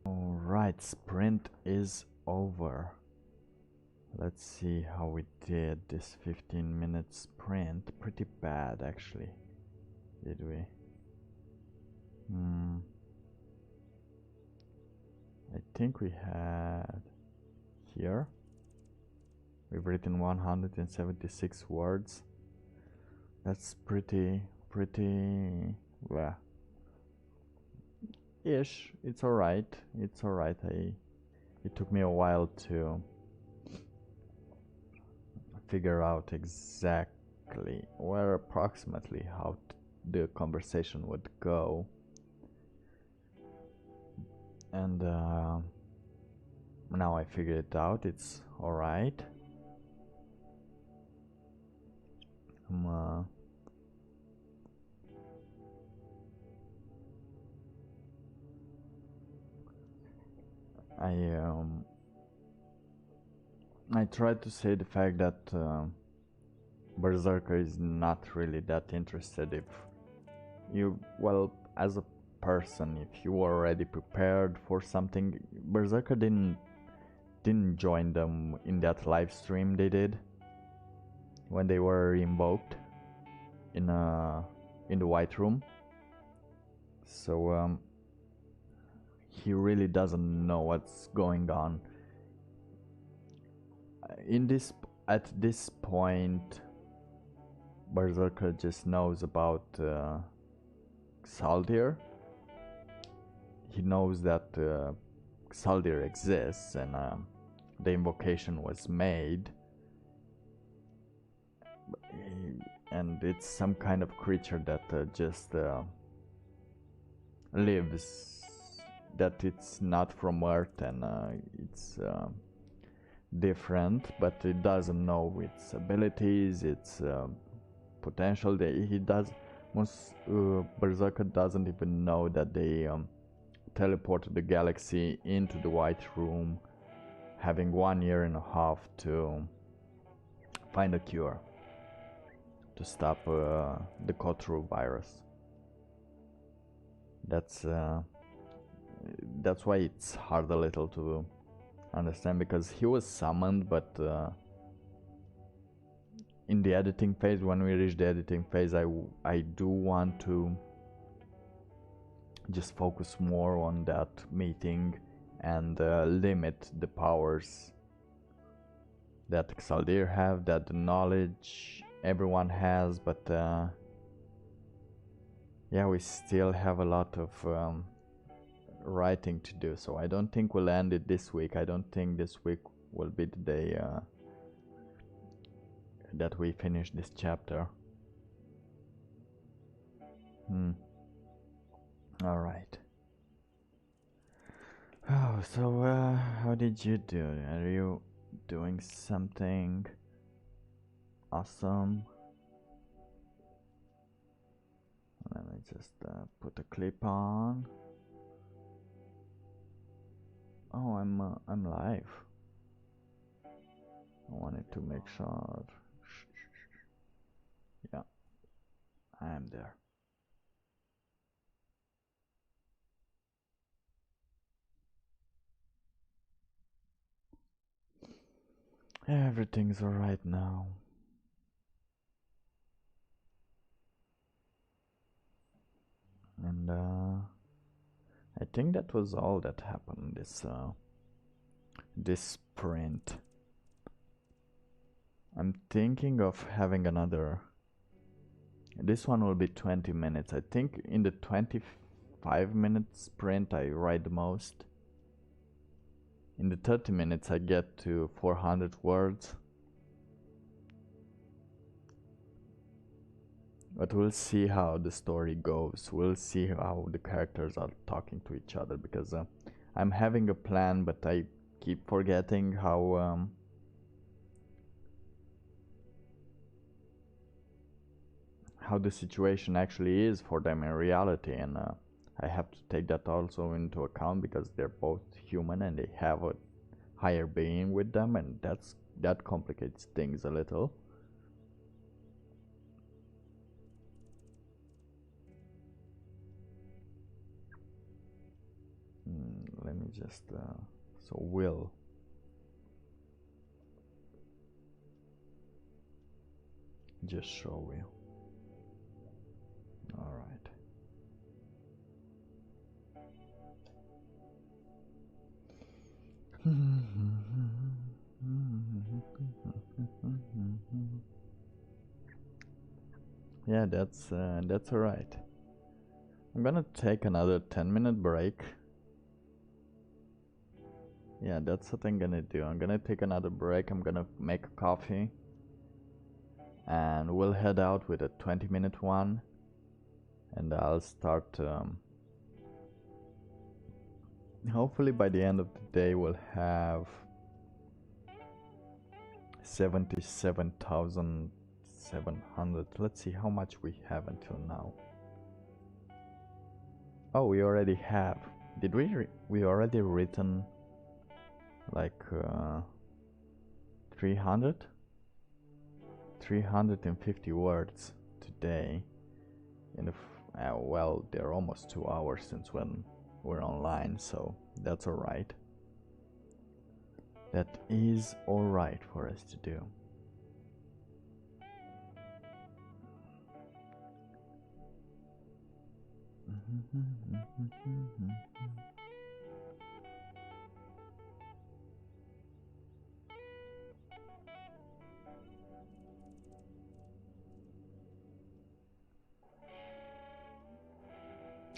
Alright, sprint is over. Let's see how we did this 15-minute sprint. Pretty bad, actually. Did we? I think we had here. We've written 176 words. That's pretty, well, ish. It's alright. It's alright. It took me a while to figure out exactly where approximately how the conversation would go, and now I figured it out. It's alright. I tried to say the fact that Berserker is not really that interested if you, well, as a person, if you were already prepared for something. Berserker didn't join them in that live stream they did when they were invoked in the White Room. So he really doesn't know what's going on. At this point, Berserker just knows about Xaldir. He knows that Xaldir exists and the invocation was made, and it's some kind of creature that just lives, that it's not from Earth, and it's different, but it doesn't know its abilities, its potential. Berserker doesn't even know that they teleported the galaxy into the White Room, having 1.5 years to find a cure to stop the Kotru virus. That's why it's hard a little to understand, because he was summoned, but in the editing phase, when we reach the editing phase, I do want to just focus more on that meeting and limit the powers that Xaldir have, that the knowledge everyone has, but yeah, we still have a lot of writing to do, so I don't think we'll end it this week. I don't think this week will be the day that we finish this chapter. Alright. Oh, so how did you do? Are you doing something awesome? Let me just put a clip on. Oh, I'm live. I wanted to make sure. Yeah, I am there. Everything's alright now. And I think that was all that happened this sprint. I'm thinking of having another. This one will be 20 minutes. I think in the 25-minute sprint I write the most. In the 30 minutes I get to 400 words. But we'll see how the story goes. We'll see how the characters are talking to each other, because I'm having a plan, but I keep forgetting how the situation actually is for them in reality, and I have to take that also into account, because they're both human and they have a higher being with them, and that complicates things a little. Let me just so will just show you. All right. Yeah, that's all right. I'm gonna take another 10-minute break. Yeah, that's what I'm gonna do. I'm gonna take another break. I'm gonna make a coffee, and we'll head out with a 20-minute one, and I'll start. Hopefully by the end of the day we'll have 77,700. Let's see how much we have until now. Oh, we already have. Did we already written like 350 words today in the well, they're almost 2 hours since when we're online, so that's all right. That is all right for us to do.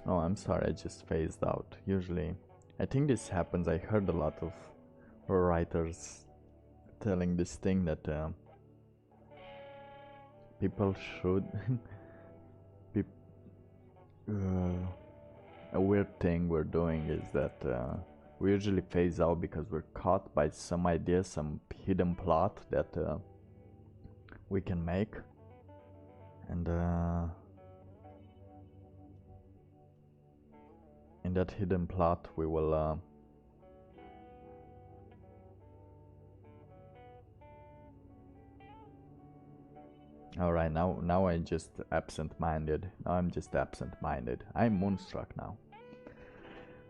Oh, I'm sorry, I just phased out. Usually, I think this happens. I heard a lot of writers telling this thing that people should. A weird thing we're doing is that we usually phase out because we're caught by some idea, some hidden plot that we can make, and in that hidden plot we will alright, now I'm just absent-minded. Now I'm just absent-minded. I'm Moonstruck now.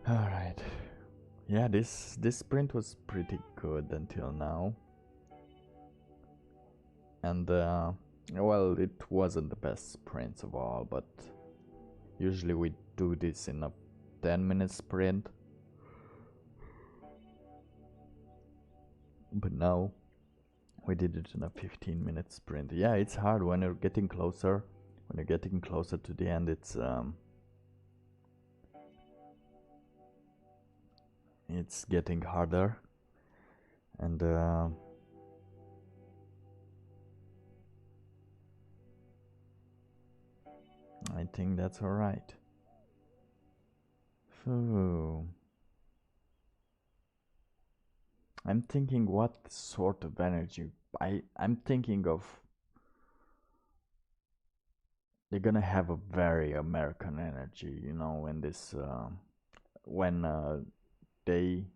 Alright. Yeah, this sprint was pretty good until now. And well, it wasn't the best sprints of all, but usually we do this in a 10-minute sprint. But now we did it in a 15-minute sprint. Yeah, it's hard when you're getting closer. When you're getting closer to the end, it's getting harder. And I think that's all right. So I'm thinking what sort of energy. I'm thinking of. They're gonna have a very American energy, you know, in this when they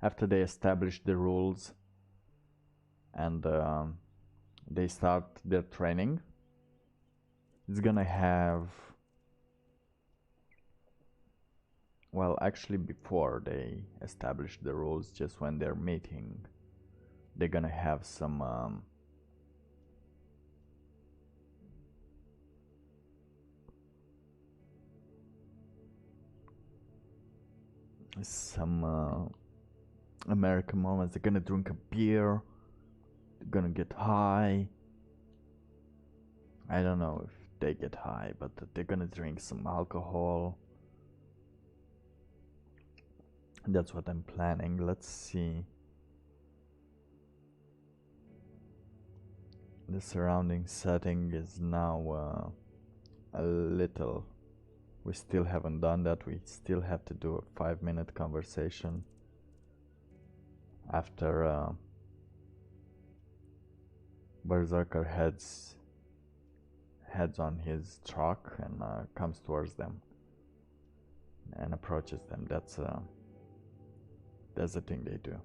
after they establish the rules, and they start their training. It's gonna have, well, actually before they establish the rules, just when they're meeting, they're gonna have some American moments. They're gonna drink a beer, they're gonna get high. I don't know if they get high, but they're gonna drink some alcohol. That's what I'm planning. Let's see. The surrounding setting is now a little. We still haven't done that. We still have to do a 5-minute conversation after Berserker heads on his truck and comes towards them and approaches them. That's the thing they do.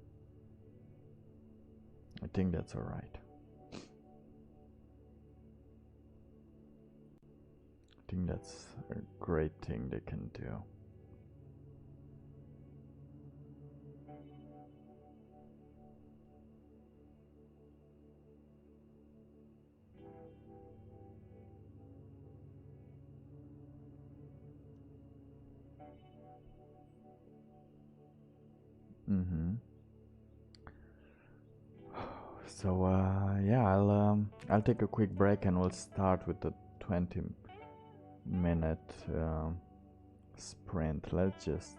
I think that's alright. I think that's a great thing they can do. So yeah, I'll take a quick break and we'll start with the 20-minute sprint. Let's just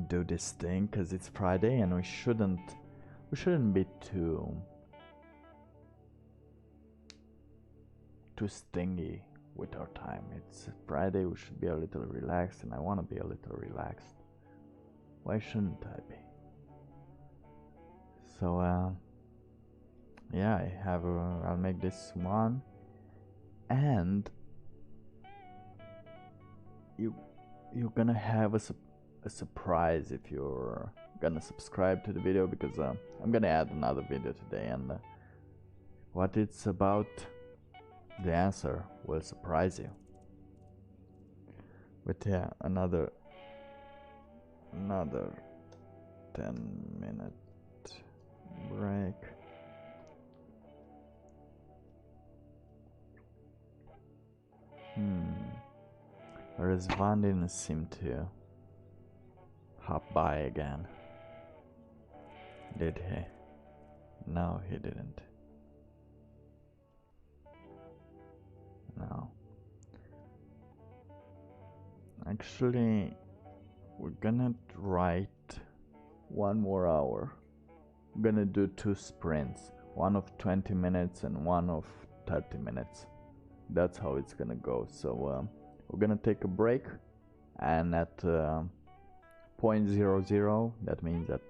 do this thing because it's Friday and we shouldn't be too stingy with our time. It's Friday, we should be a little relaxed, and I want to be a little relaxed. Why shouldn't I be? So yeah, I have I'll make this one, and you're gonna have a surprise if you're gonna subscribe to the video, because I'm gonna add another video today, and what it's about, the answer will surprise you. But yeah, another 10-minute break. Rizvan didn't seem to hop by again, did he? No, he didn't. No. Actually, we're gonna write 1 more hour. We're gonna do 2 sprints, one of 20 minutes and one of 30 minutes. That's how it's gonna go. So we're gonna take a break, and at 0.00, that means that,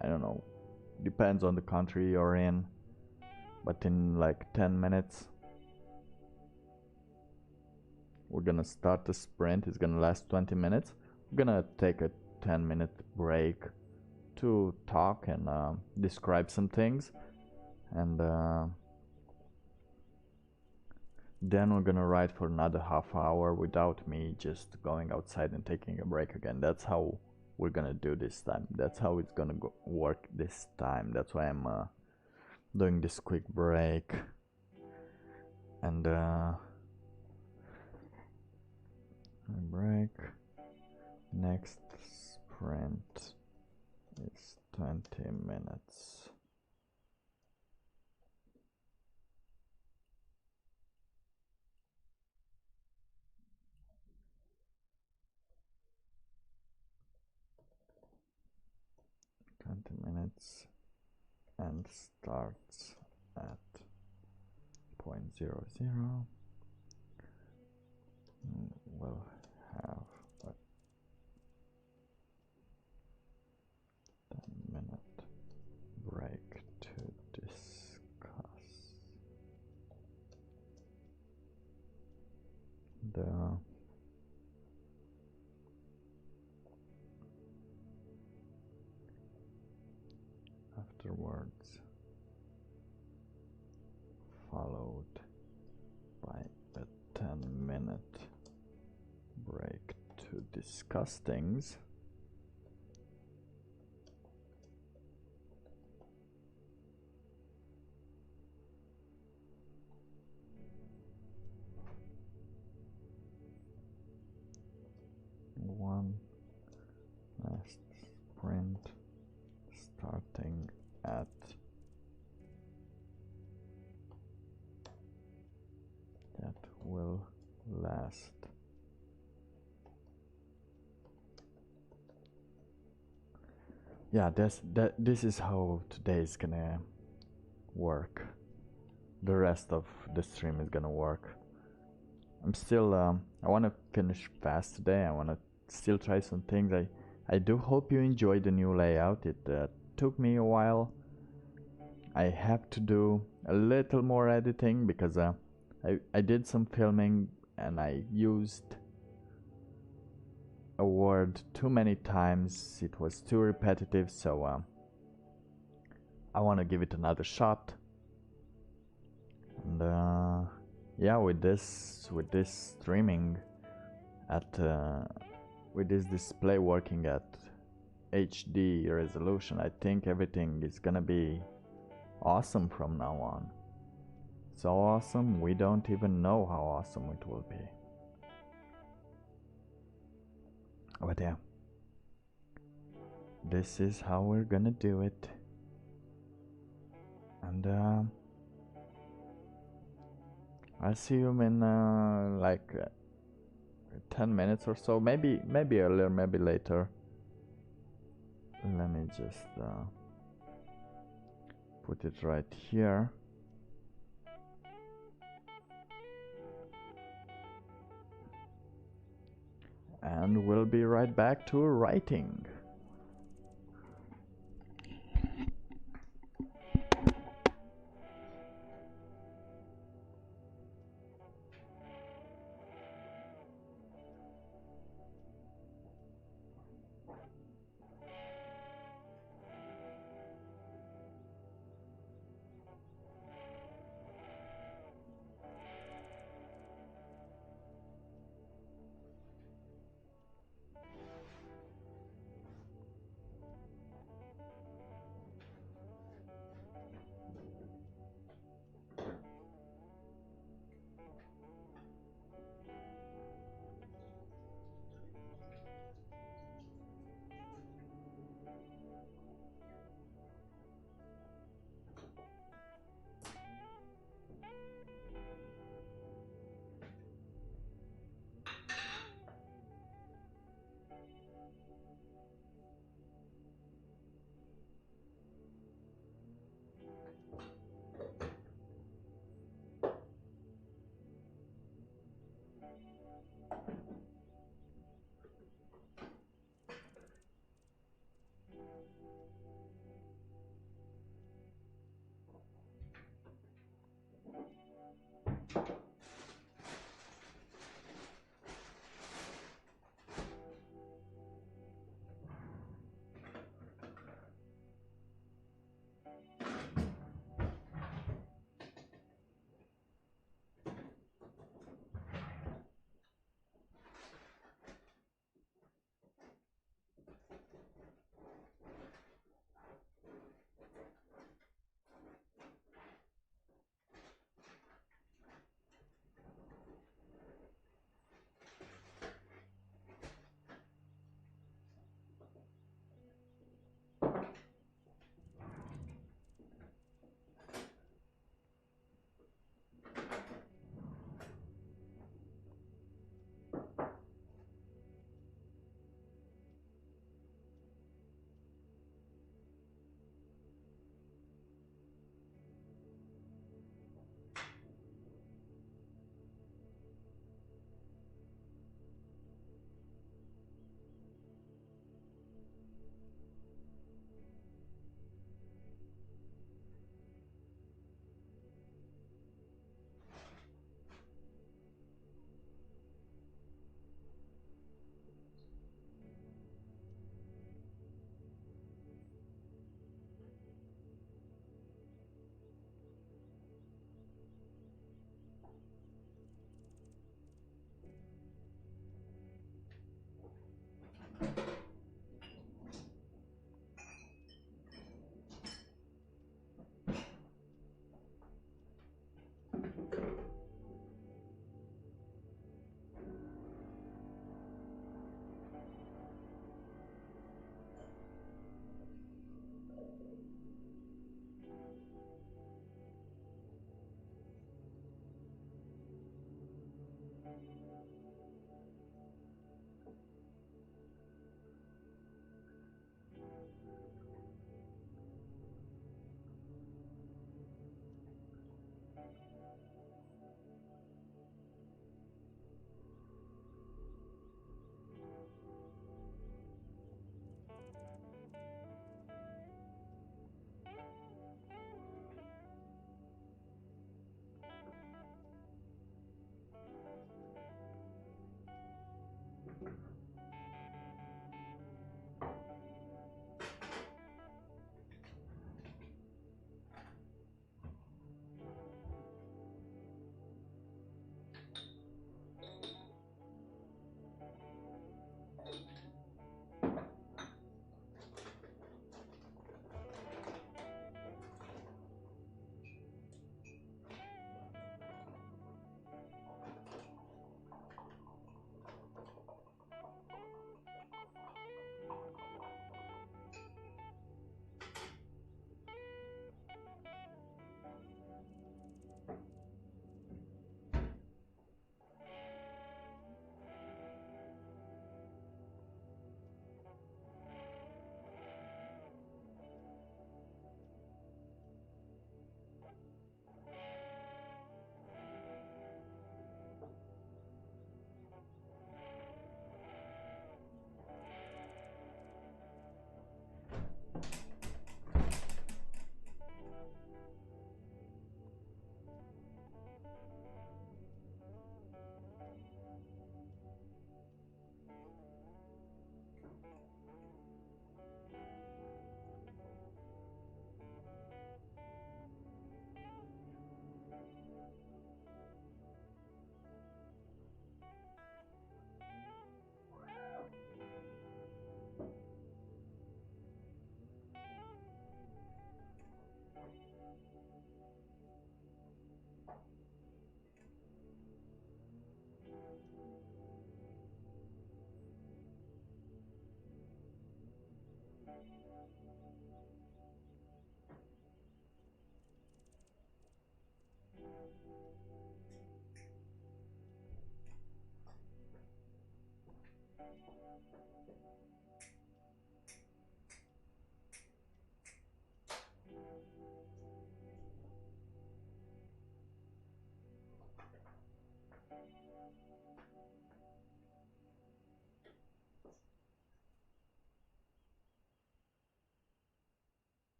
I don't know, depends on the country you're in, but in like 10 minutes we're gonna start the sprint. It's gonna last 20 minutes. We're gonna take a 10-minute break to talk and describe some things, and then we're gonna write for another half hour without me just going outside and taking a break again. That's how we're gonna do this time. That's how it's gonna work this time. That's why I'm doing this quick break, and break. Next sprint is 20 minutes. And starts at 0.00. We'll have a 10-minute break to discuss the afterwards, followed by a 10-minute break to discuss things. One last sprint starting at that will last this is how today is gonna work. The rest of the stream is gonna work. I'm still I want to finish fast today. I want to still try some things. I do hope you enjoyed the new layout. It took me a while. I have to do a little more editing because I did some filming and I used a word too many times. It was too repetitive, so I want to give it another shot. And yeah, with this streaming at with this display working at HD resolution, I think everything is gonna be awesome from now on. So awesome, we don't even know how awesome it will be. But yeah, this is how we're gonna do it. And I'll see you in like 10 minutes or so, maybe earlier, maybe later. Let me just put it right here. And we'll be right back to writing.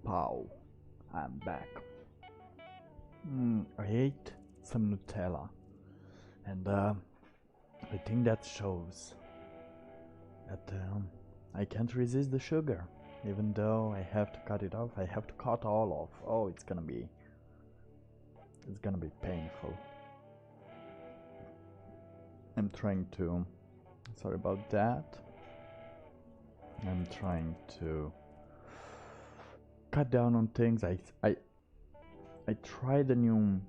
Pow, I'm back. I ate some Nutella, and I think that shows that I can't resist the sugar. Even though I have to cut it off, I have to cut all off. Oh, it's gonna be painful. I'm trying to, sorry about that. I'm trying to cut down on things. I tried a new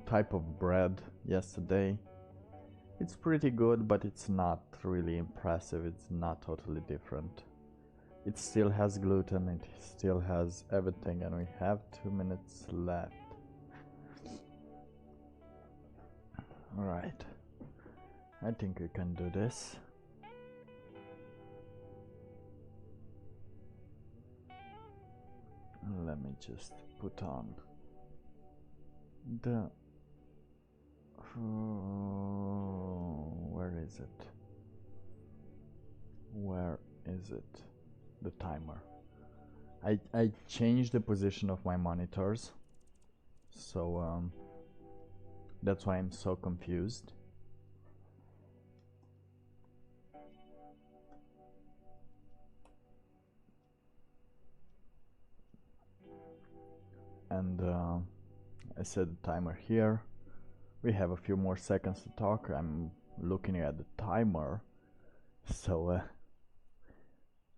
type of bread yesterday. It's pretty good, but it's not really impressive. It's not totally different. It still has gluten, it still has everything, and we have 2 minutes left. Alright, I think we can do this. Let me just put on the... where is it? Where is it? The timer. I changed the position of my monitors, so that's why I'm so confused. And I set the timer here. We have a few more seconds to talk. I'm looking at the timer, so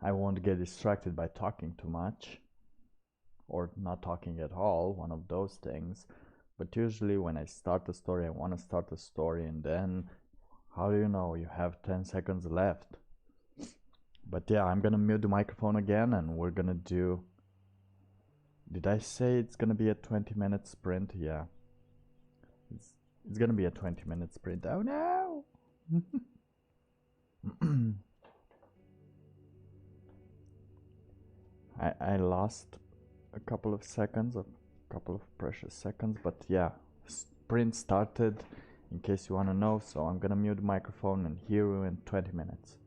I won't get distracted by talking too much or not talking at all, one of those things. But usually when I start a story, I want to start a story, and then, how do you know, you have 10 seconds left. But yeah, I'm gonna mute the microphone again, and we're gonna do... Did I say it's gonna be a 20-minute sprint? Yeah. It's gonna be a 20-minute sprint. Oh no! I lost a couple of seconds, a couple of precious seconds, but yeah, sprint started, in case you wanna know, so I'm gonna mute the microphone and hear you in 20 minutes.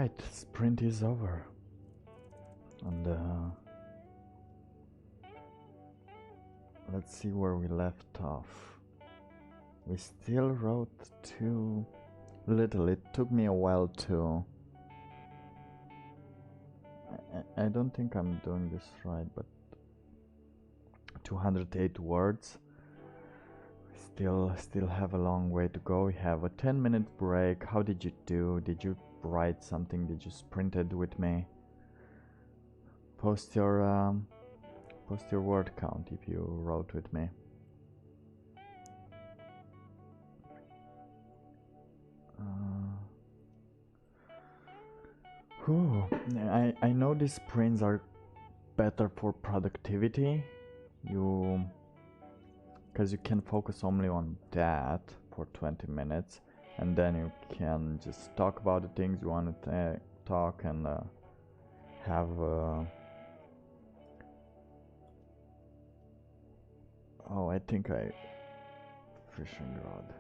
Alright, sprint is over. And let's see where we left off. We still wrote too little. It took me a while to... I don't think I'm doing this right, but 208 words. Still have a long way to go. We have a 10-minute break. How did you do? Did you write something? Did you sprint it with me? Post your word count if you wrote with me. I know these sprints are better for productivity. Because you can focus only on that for 20 minutes, and then you can just talk about the things you want to talk and have oh, I think fishing rod.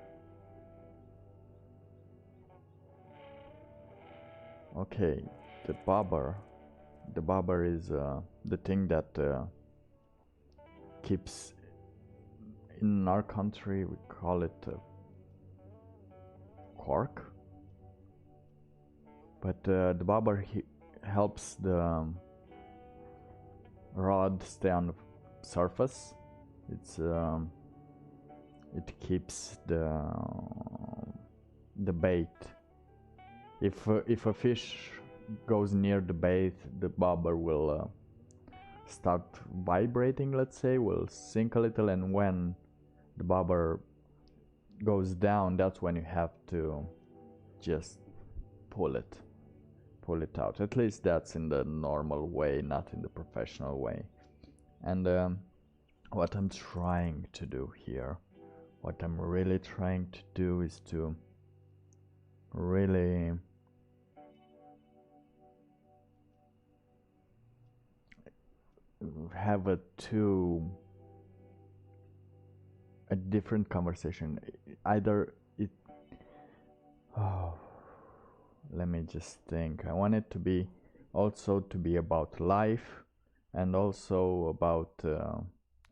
Okay, the bobber is the thing that keeps, in our country we call it cork, but the bobber helps the rod stay on the surface. It keeps the bait. If a fish goes near the bait, the bobber will start vibrating, let's say, will sink a little, and when the bobber goes down, that's when you have to just pull it out. At least that's in the normal way, not in the professional way. And what I'm trying to do here, what I'm really trying to do is to really have a different conversation. Either it let me just think. I want it to be also to be about life, and also about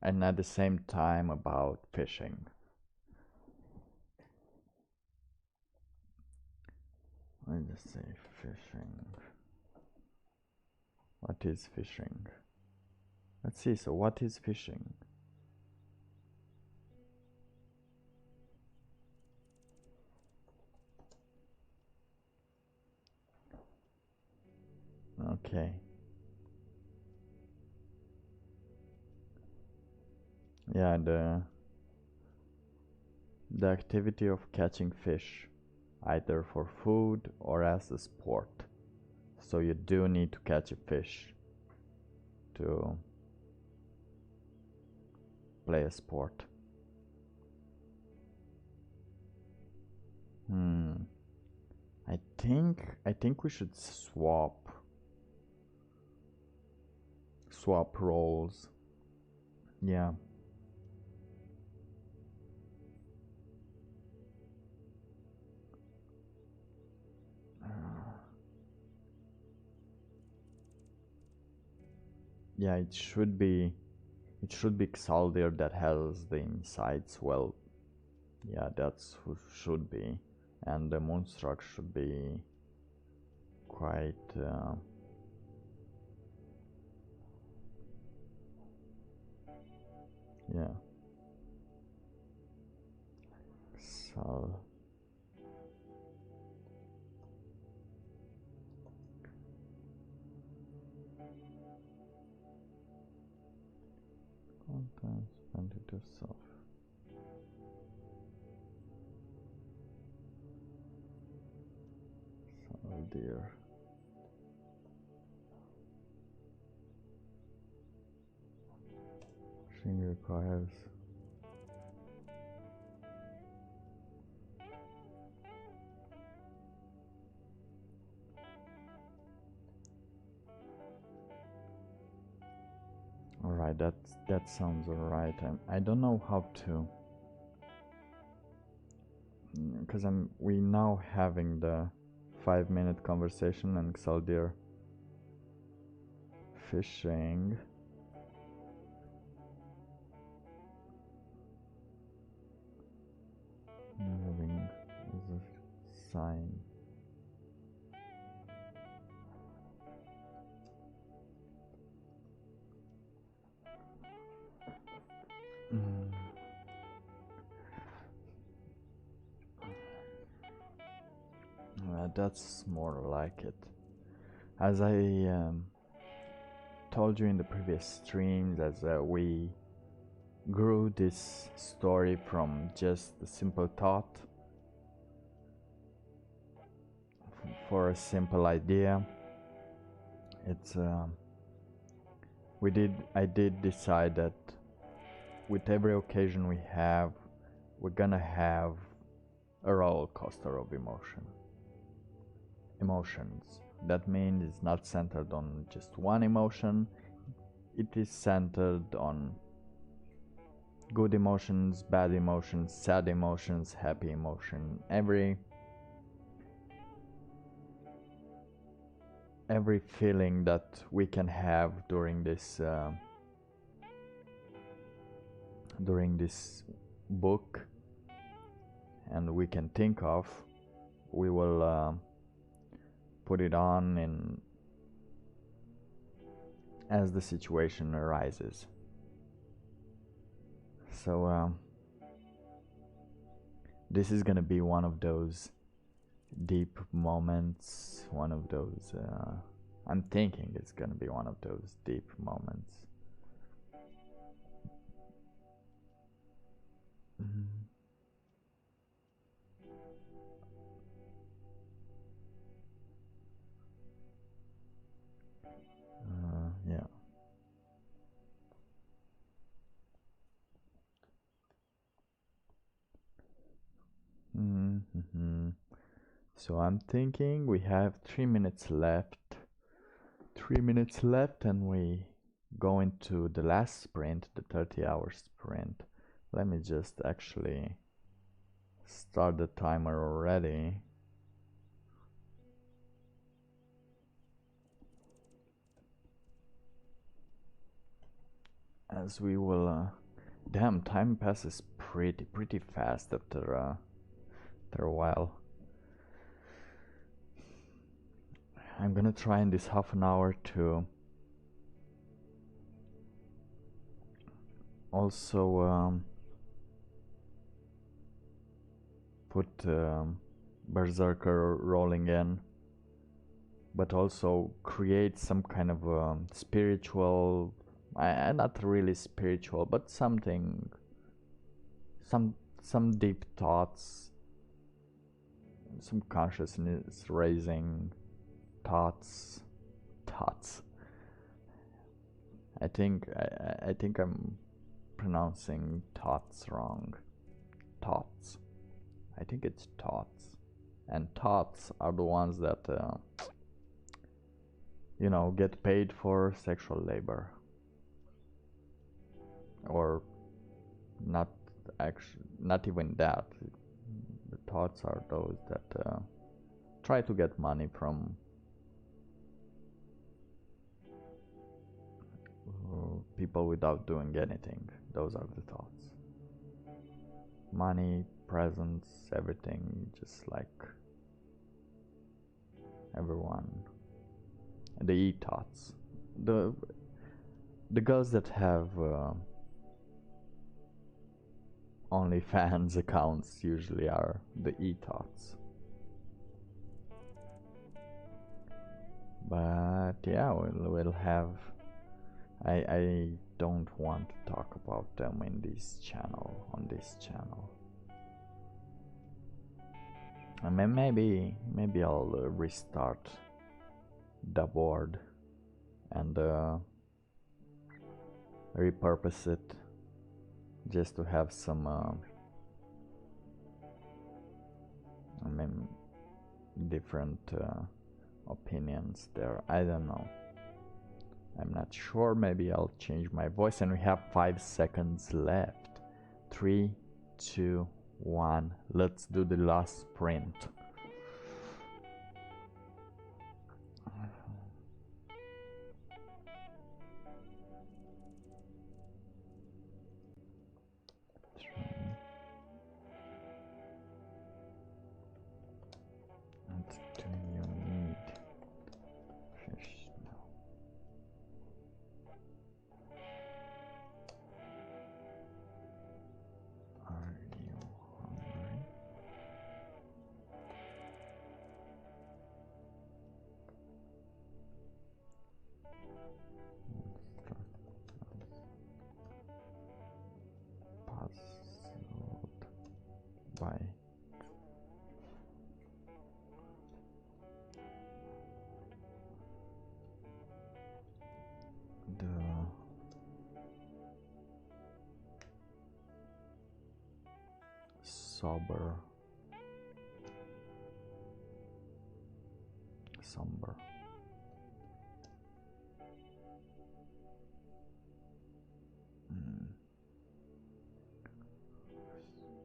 and at the same time about fishing. Let's just say fishing. What is fishing? Let's see, so what is fishing? Okay. Yeah, the activity of catching fish, either for food or as a sport. So you do need to catch a fish to play a sport. I think we should swap roles. Yeah. Yeah, it should be Xaldir that has the insights. Well, yeah, that's who should be, and the Moonstruck should be quite yeah. So content spent it yourself. Oh dear. Machine requires alright, that sounds alright. I don't know how to, because we now having the 5-minute conversation and Xaldir fishing. Moving is a sign. That's more like it. As I told you in the previous streams, as we grew this story from just a simple thought for a simple idea, it's I did decide that with every occasion we have, we're gonna have a roller coaster of emotions. That means it's not centered on just one emotion. It is centered on good emotions, bad emotions, sad emotions, happy emotion. Every feeling that we can have during this book, and we can think of, we will put it on in as the situation arises. So this is gonna be one of those deep moments, one of those I'm thinking it's gonna be one of those deep moments. Yeah. So I'm thinking we have 3 minutes left. 3 minutes left, and we go into the last sprint, the 30-hour sprint. Let me just actually start the timer already. As we will damn, time passes pretty fast after a while. I'm gonna try in this half an hour to also put Berserker rolling in, but also create some kind of spiritual, not really spiritual, but something, some deep thoughts, some consciousness raising thoughts. I think I'm pronouncing thoughts wrong. Thoughts. I think it's thoughts, and thoughts are the ones that you know, get paid for sexual labor, or not even that. The thoughts are those that try to get money from people without doing anything. Those are the thoughts. Money, presents, everything, just like everyone. The e-thoughts. The girls that have OnlyFans accounts usually are the e-thoughts. But yeah, we'll have. I don't want to talk about them in this channel, on this channel. I mean, maybe I'll restart the board and repurpose it just to have some I mean, different opinions there. I don't know. I'm not sure. Maybe I'll change my voice. And we have 5 seconds left. 3, 2, 1. Let's do the last sprint. the somber.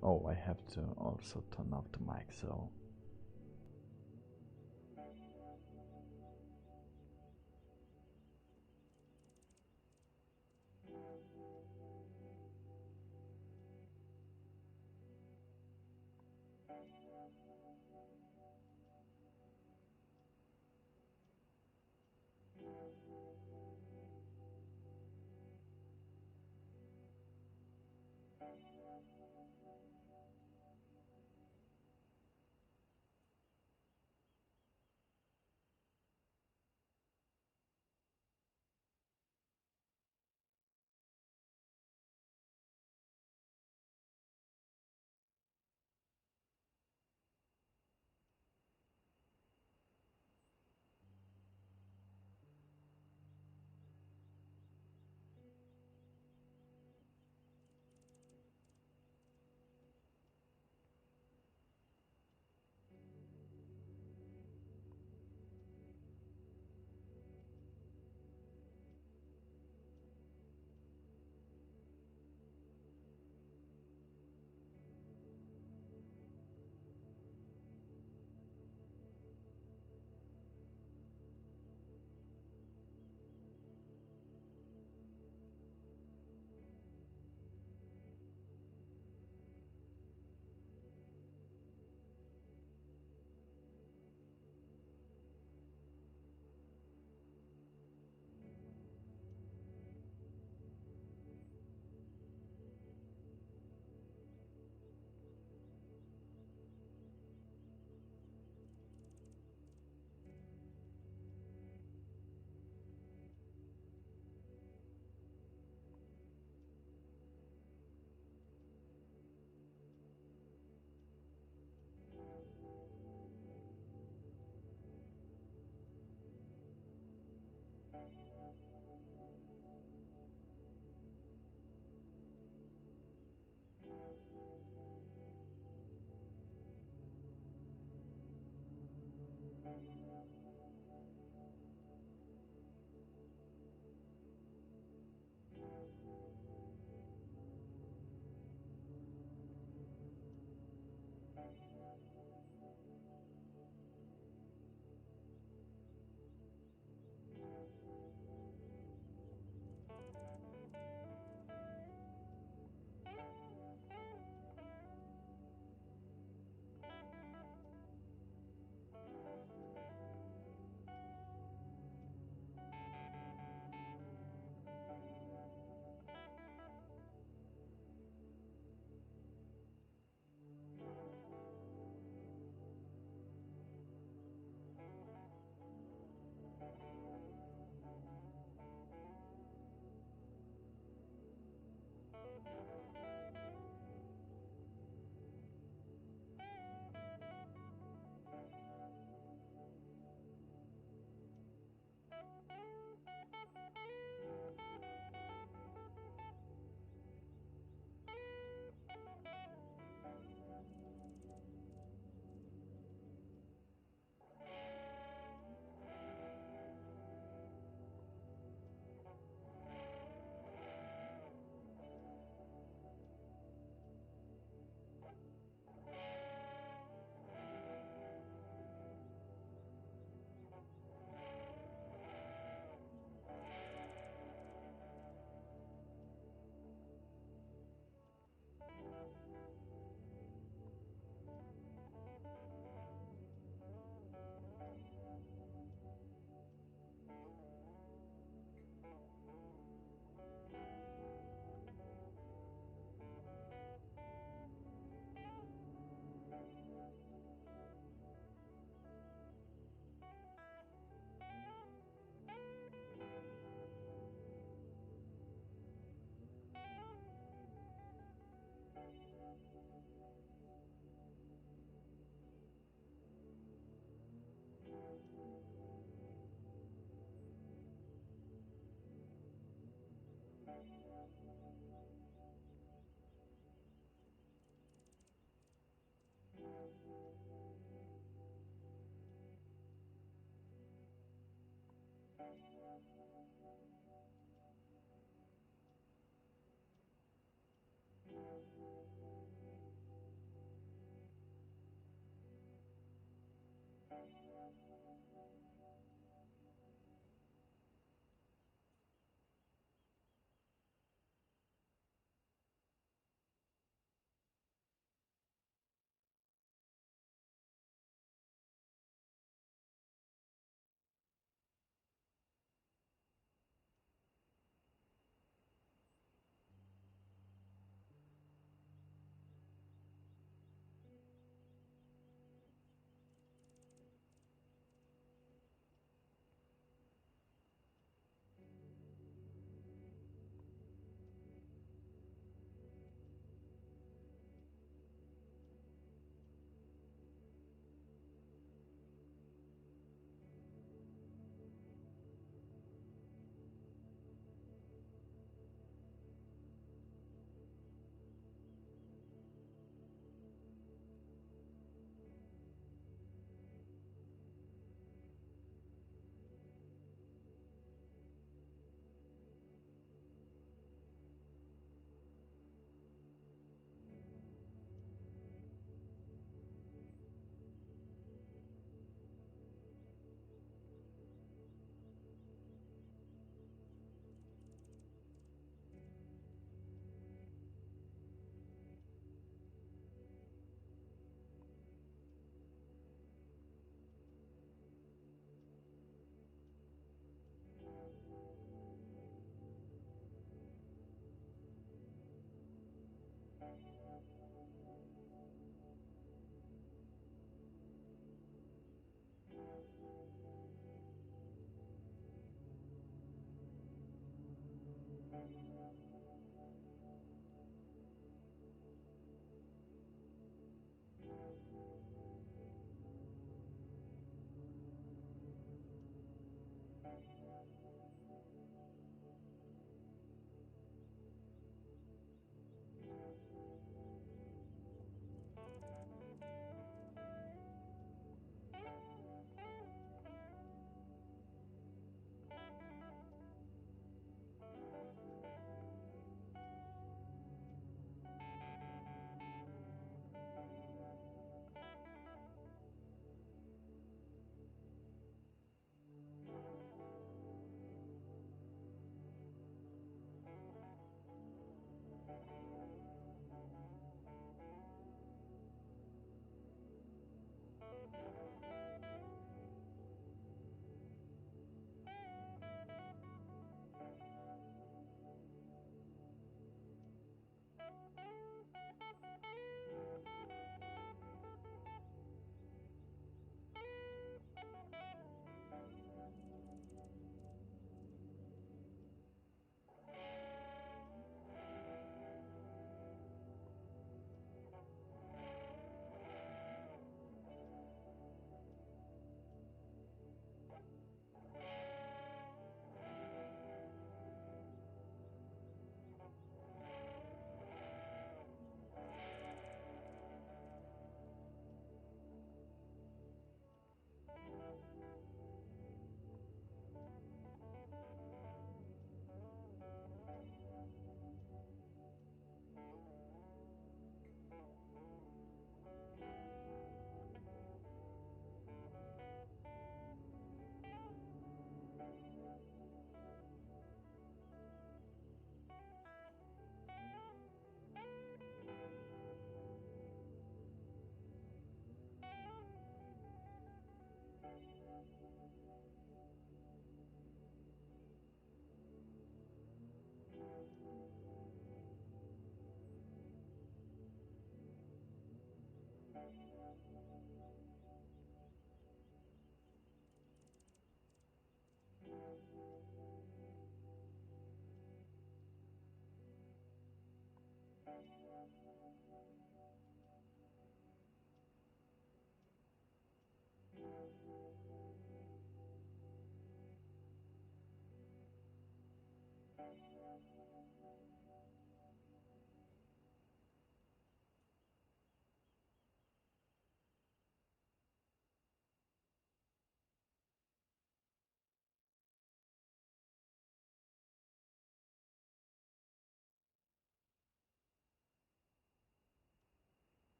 Oh, I have to also turn off the mic, so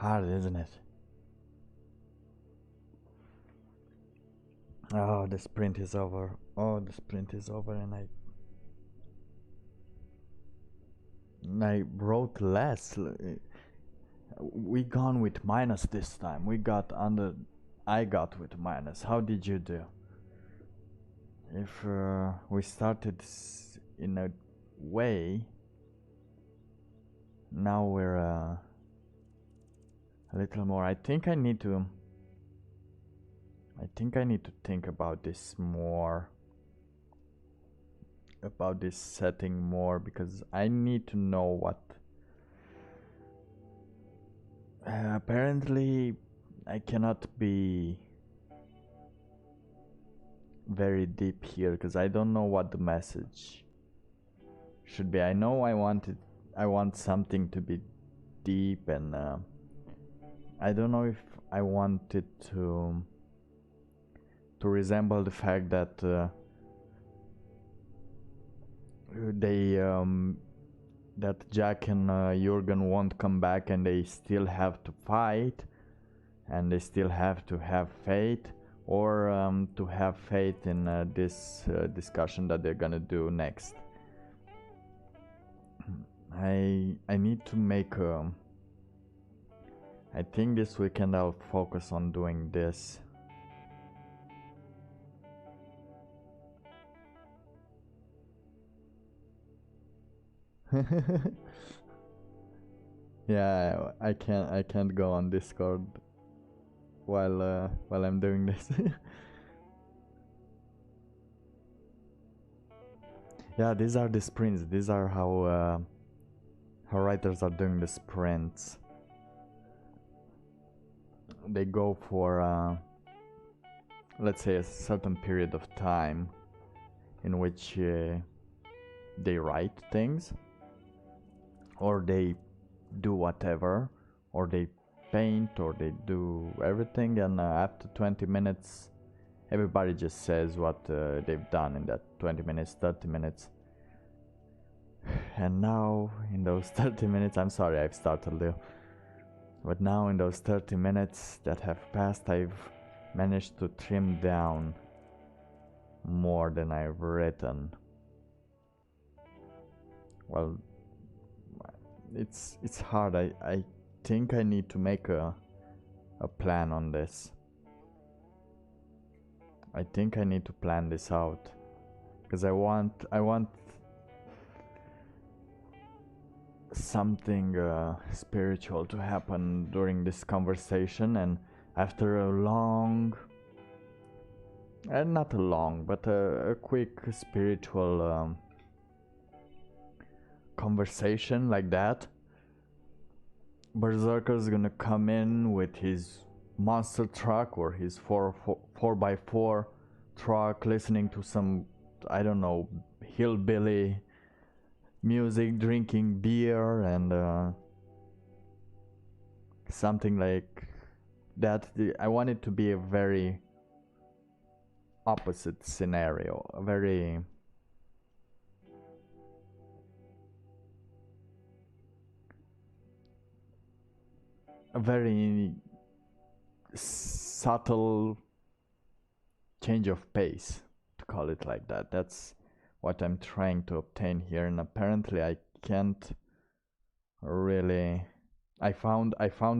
hard, isn't it? Oh, the sprint is over. Oh, the sprint is over, and I wrote less. We gone with minus this time. We got under. I got with minus. How did you do? If we started in a way, now we're a little more. I think I need to think about this more, about this setting more, because I need to know what. Apparently, I cannot be very deep here because I don't know what the message should be. I know I want something to be deep, and I don't know if I want it to resemble the fact that that Jack and Jurgen won't come back, and they still have to fight, and they still have to have faith, or to have faith in this discussion that they're gonna do next. I need to make I think this weekend I'll focus on doing this. Yeah, I can't go on Discord while I'm doing this. Yeah, these are the sprints. These are how writers are doing the sprints. They go for let's say a certain period of time in which they write things, or they do whatever, or they paint, or they do everything, and after 20 minutes everybody just says what they've done in that 20 minutes, 30 minutes. And now in those 30 minutes, I'm sorry I've started Leo, but now in those 30 minutes that have passed, I've managed to trim down more than I've written. Well, it's hard. I think I need to make a plan on this. I think I need to plan this out, because I want something spiritual to happen during this conversation, and after a long, not a long, but a quick spiritual conversation like that, Berserker's gonna come in with his monster truck or his 4x4 truck, listening to some, I don't know, hillbilly music, drinking beer, and something like that. I want it to be a very opposite scenario, a very subtle change of pace, to call it like that. That's what I'm trying to obtain here, and apparently I can't really. I found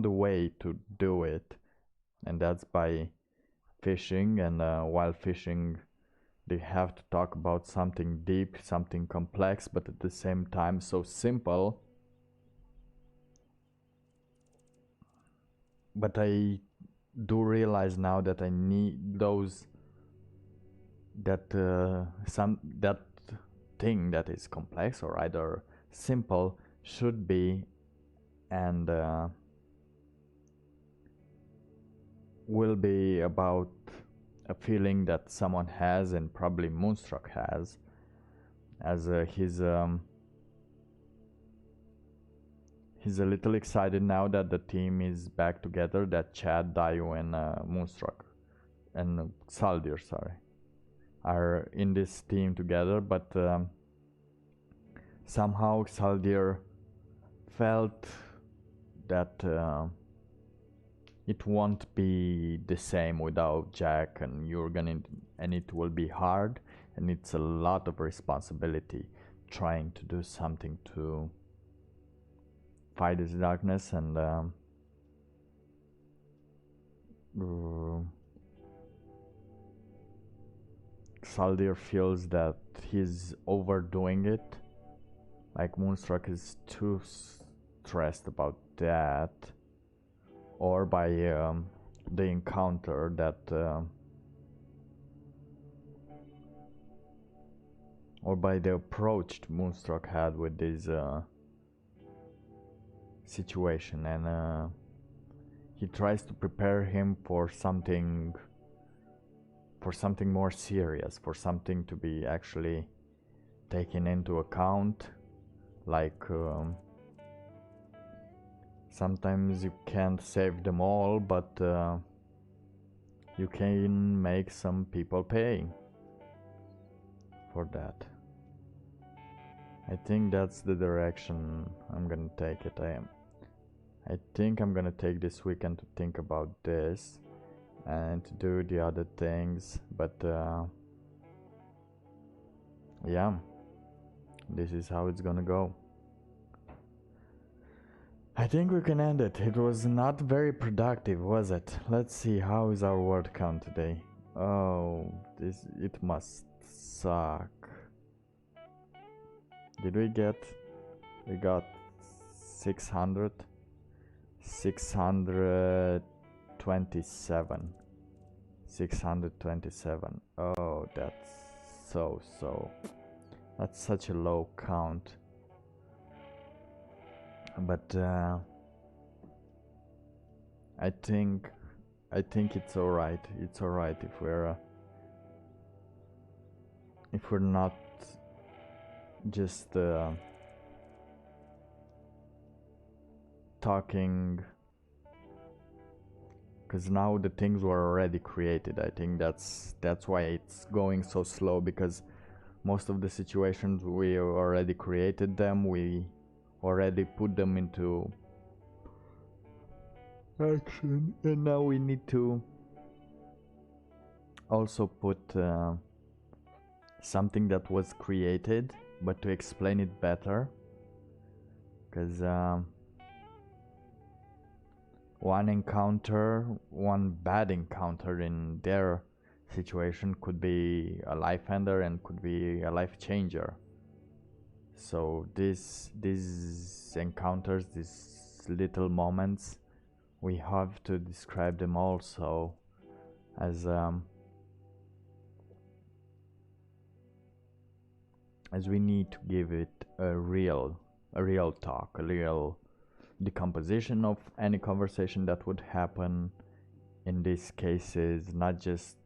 a way to do it, and that's by fishing, and while fishing they have to talk about something deep, something complex, but at the same time so simple. But I do realize now that I need those, that that thing that is complex or either simple should be, and will be about a feeling that someone has, and probably Moonstruck has, as he's a little excited now that the team is back together, that Chad, Dayu, and Moonstruck and Saldir, sorry, are in this team together. But somehow Saldir felt that it won't be the same without Jack and Jurgen, and it will be hard, and it's a lot of responsibility trying to do something to fight this darkness. And Saldir feels that he's overdoing it, like Moonstruck is too stressed about that, or by the encounter that or by the approach Moonstruck had with this situation, and he tries to prepare him for something more serious, for something to be actually taken into account, like sometimes you can't save them all, but you can make some people pay for that. I think that's the direction I'm gonna take it. I think I'm gonna take this weekend to think about this and to do the other things, but yeah, this is how it's gonna go. I think we can end it. It was not very productive, was it? Let's see, how is our word count today? Oh, it must suck. We got 627. Oh, that's that's such a low count. But I think it's alright. It's alright if we're not just talking, because now the things were already created. I think that's why it's going so slow, because most of the situations we already created them, we already put them into action, and now we need to also put something that was created, but to explain it better, because one bad encounter in their situation could be a life ender and could be a life changer. So these encounters, these little moments, we have to describe them also as we need to give it a real talk, a real decomposition of any conversation that would happen in these cases, not just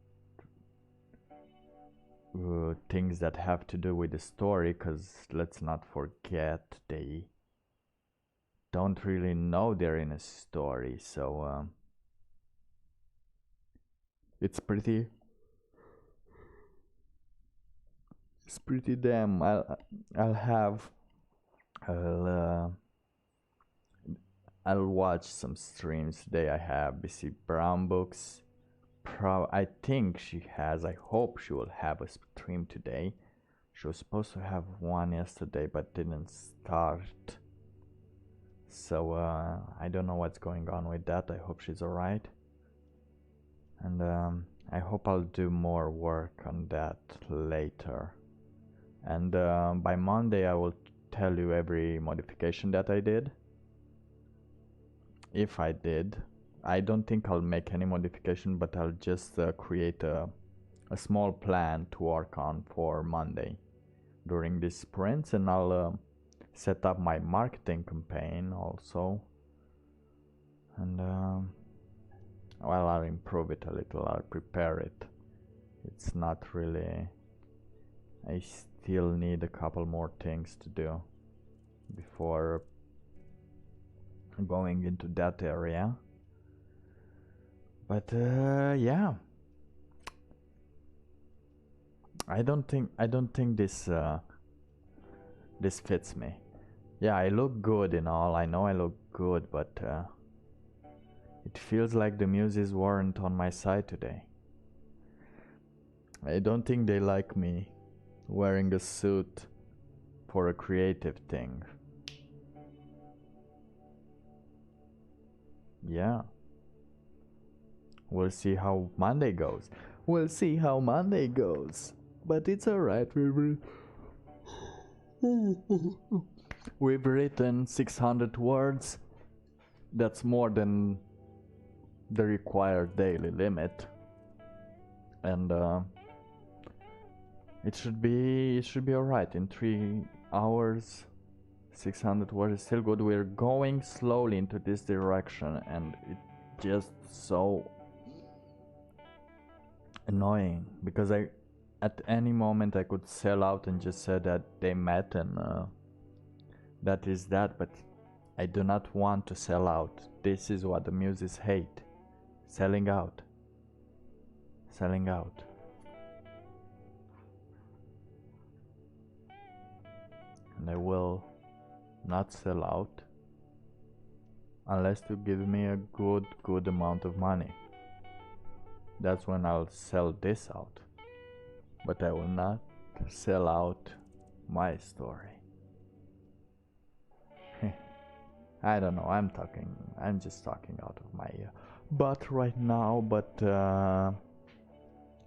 things that have to do with the story, because let's not forget they don't really know they're in a story, so it's pretty damn. I'll watch some streams today. I have BC Brown Books. I think she has. I hope she will have a stream today. She was supposed to have one yesterday, but didn't start. So I don't know what's going on with that. I hope she's alright. And I hope I'll do more work on that later. And by Monday I will tell you every modification that I did. If I did. I don't think I'll make any modification, but I'll just create a small plan to work on for Monday during this sprint, and I'll set up my marketing campaign also, and well, I'll improve it a little, I'll prepare it. It's not really, I still need a couple more things to do before going into that area. But yeah, I don't think this fits me. Yeah, I look good and all. I know I look good, but It feels like the muses weren't on my side today. I don't think they like me wearing a suit for a creative thing. Yeah. We'll see how Monday goes. We'll see how Monday goes. But it's alright, we've written 600 words. That's more than the required daily limit. And it should be alright. In 3 hours 600 words is still good. We're going slowly into this direction, and it's just so annoying because at any moment I could sell out and just say that they met and that is that, but I do not want to sell out. This is what the muses hate. Selling out. Selling out. And I will not sell out unless you give me a good amount of money. That's when I'll sell this out. But I will not sell out my story. I don't know, I'm just talking out of my butt right now, but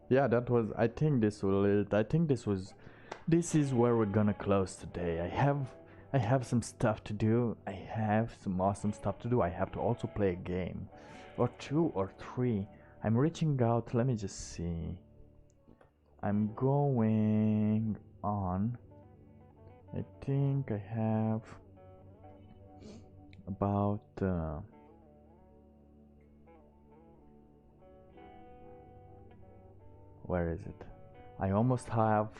yeah, that was, I think this is where we're gonna close today. I have some stuff to do. I have some awesome stuff to do. I have to also play a game or 2 or 3. I'm reaching out. Let me just see. I'm going on. I think I have about where is it? I almost have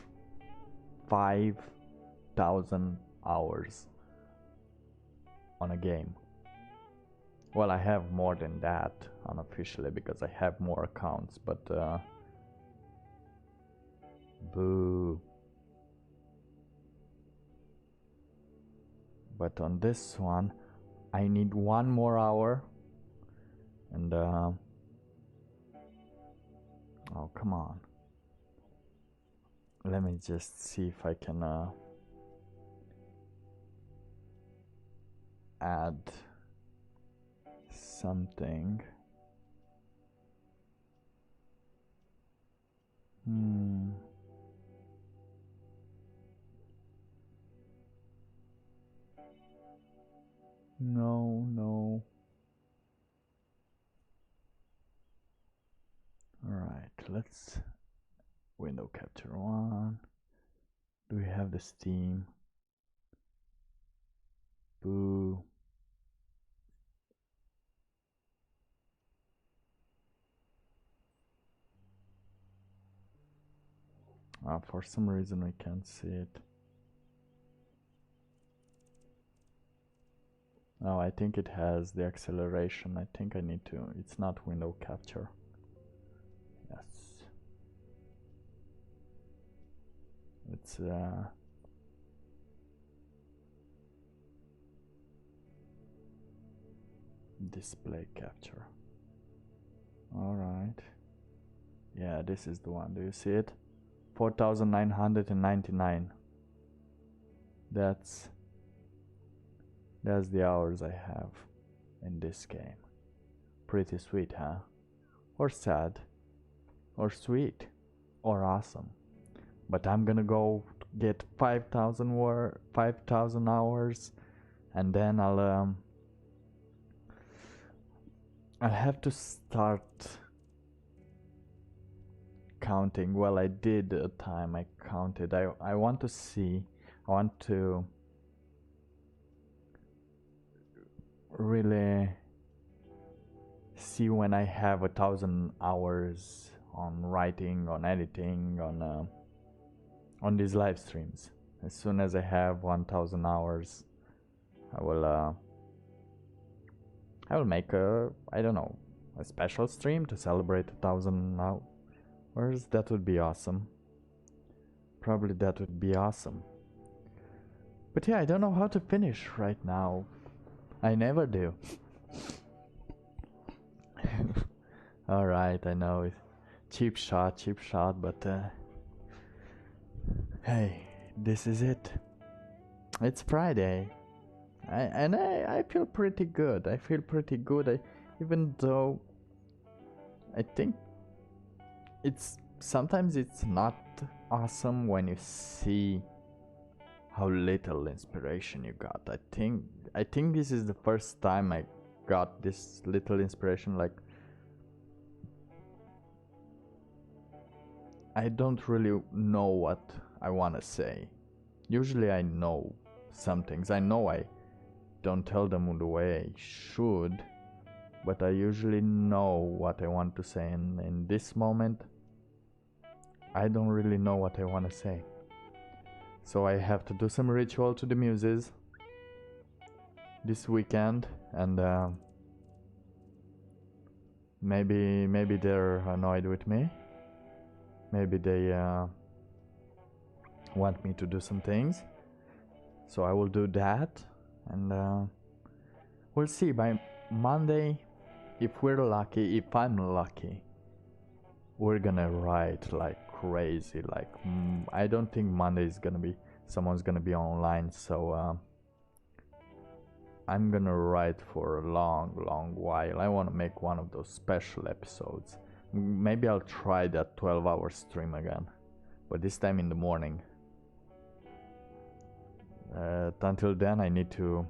5,000 hours on a game. Well, I have more than that unofficially because I have more accounts, but boo. But on this one I need 1 more hour, and oh, come on. Let me just see if I can add something. No. Alright, let's window capture 1. Do we have the Steam? Boo. For some reason we can't see it. Oh, I think it has the acceleration. I think I need to, it's not window capture. Yes. It's display capture. Alright. Yeah, this is the one. Do you see it? 4,999. That's the hours I have in this game. Pretty sweet, huh? Or sad, or sweet, or awesome. But I'm gonna go get 5,000 hours, and then I'll have to start counting. Well, I did a time I counted. I want to see. I want to really see when I have 1,000 hours on writing, on editing, on these live streams. As soon as I have 1,000 hours, I will make a, I don't know, a special stream to celebrate 1,000 hours. That would be awesome. Probably that would be awesome. But yeah, I don't know how to finish right now. I never do. Alright, I know it. Cheap shot, but hey, this is it. It's Friday. I feel pretty good. I feel pretty good. Even though I think sometimes it's not awesome when you see how little inspiration you got. I think this is the first time I got this little inspiration. Like, I don't really know what I want to say. Usually I know some things. I know I don't tell them the way I should, but I usually know what I want to say, and in this moment I don't really know what I want to say. So I have to do some ritual to the muses this weekend, and maybe they're annoyed with me. Maybe they want me to do some things. So I will do that, and we'll see by Monday. If we're lucky, if I'm lucky, we're gonna write like crazy. Like, I don't think Monday is gonna be, someone's gonna be online, so I'm gonna write for a long while. I want to make one of those special episodes. Maybe I'll try that 12-hour stream again, but this time in the morning. Until then I need to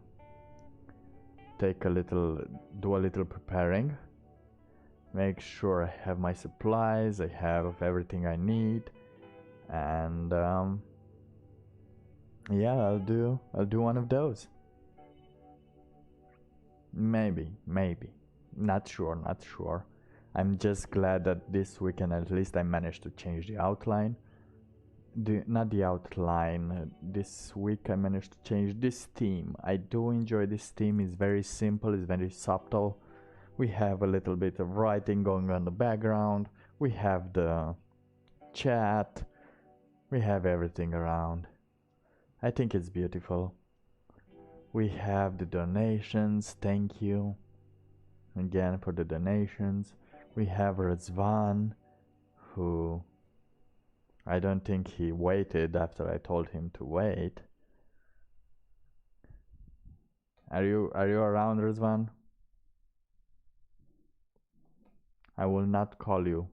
do a little preparing, make sure I have my supplies, I have everything I need, and yeah, I'll do one of those. Maybe, not sure. I'm just glad that this weekend at least I managed to change the outline. Not the outline. This week I managed to change this theme. I do enjoy this theme. It's very simple, it's very subtle. We have a little bit of writing going on in the background. We have the chat. We have everything around. I think it's beautiful. We have the donations. Thank you again for the donations. We have Razvan, who I don't think he waited after I told him to wait. Are you around, Razvan? I will not call you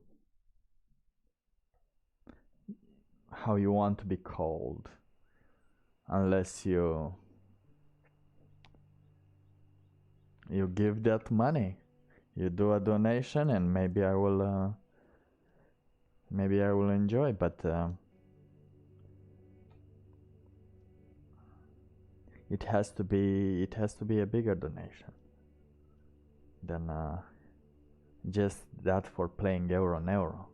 how you want to be called unless you give that money. You do a donation and maybe I will enjoy, but it has to be a bigger donation than just that for playing euro.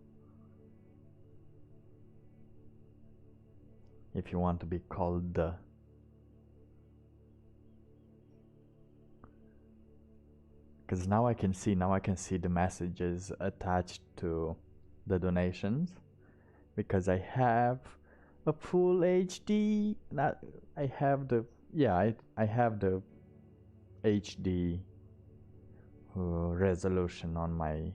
If you want to be called the, because now I can see the messages attached to the donations, because I have a full HD. I have the HD resolution on my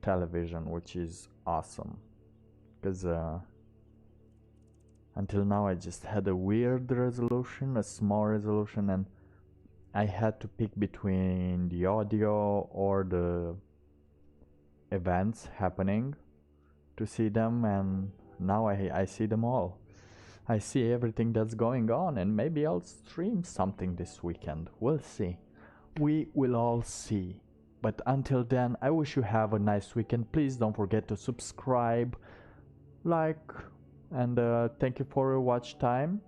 television, which is awesome, because until now I just had a weird resolution, a small resolution, and I had to pick between the audio or the events happening to see them, and now I see them all. I see everything that's going on, and maybe I'll stream something this weekend. We'll see. We will all see. But until then, I wish you have a nice weekend. Please don't forget to subscribe, like, and thank you for your watch time.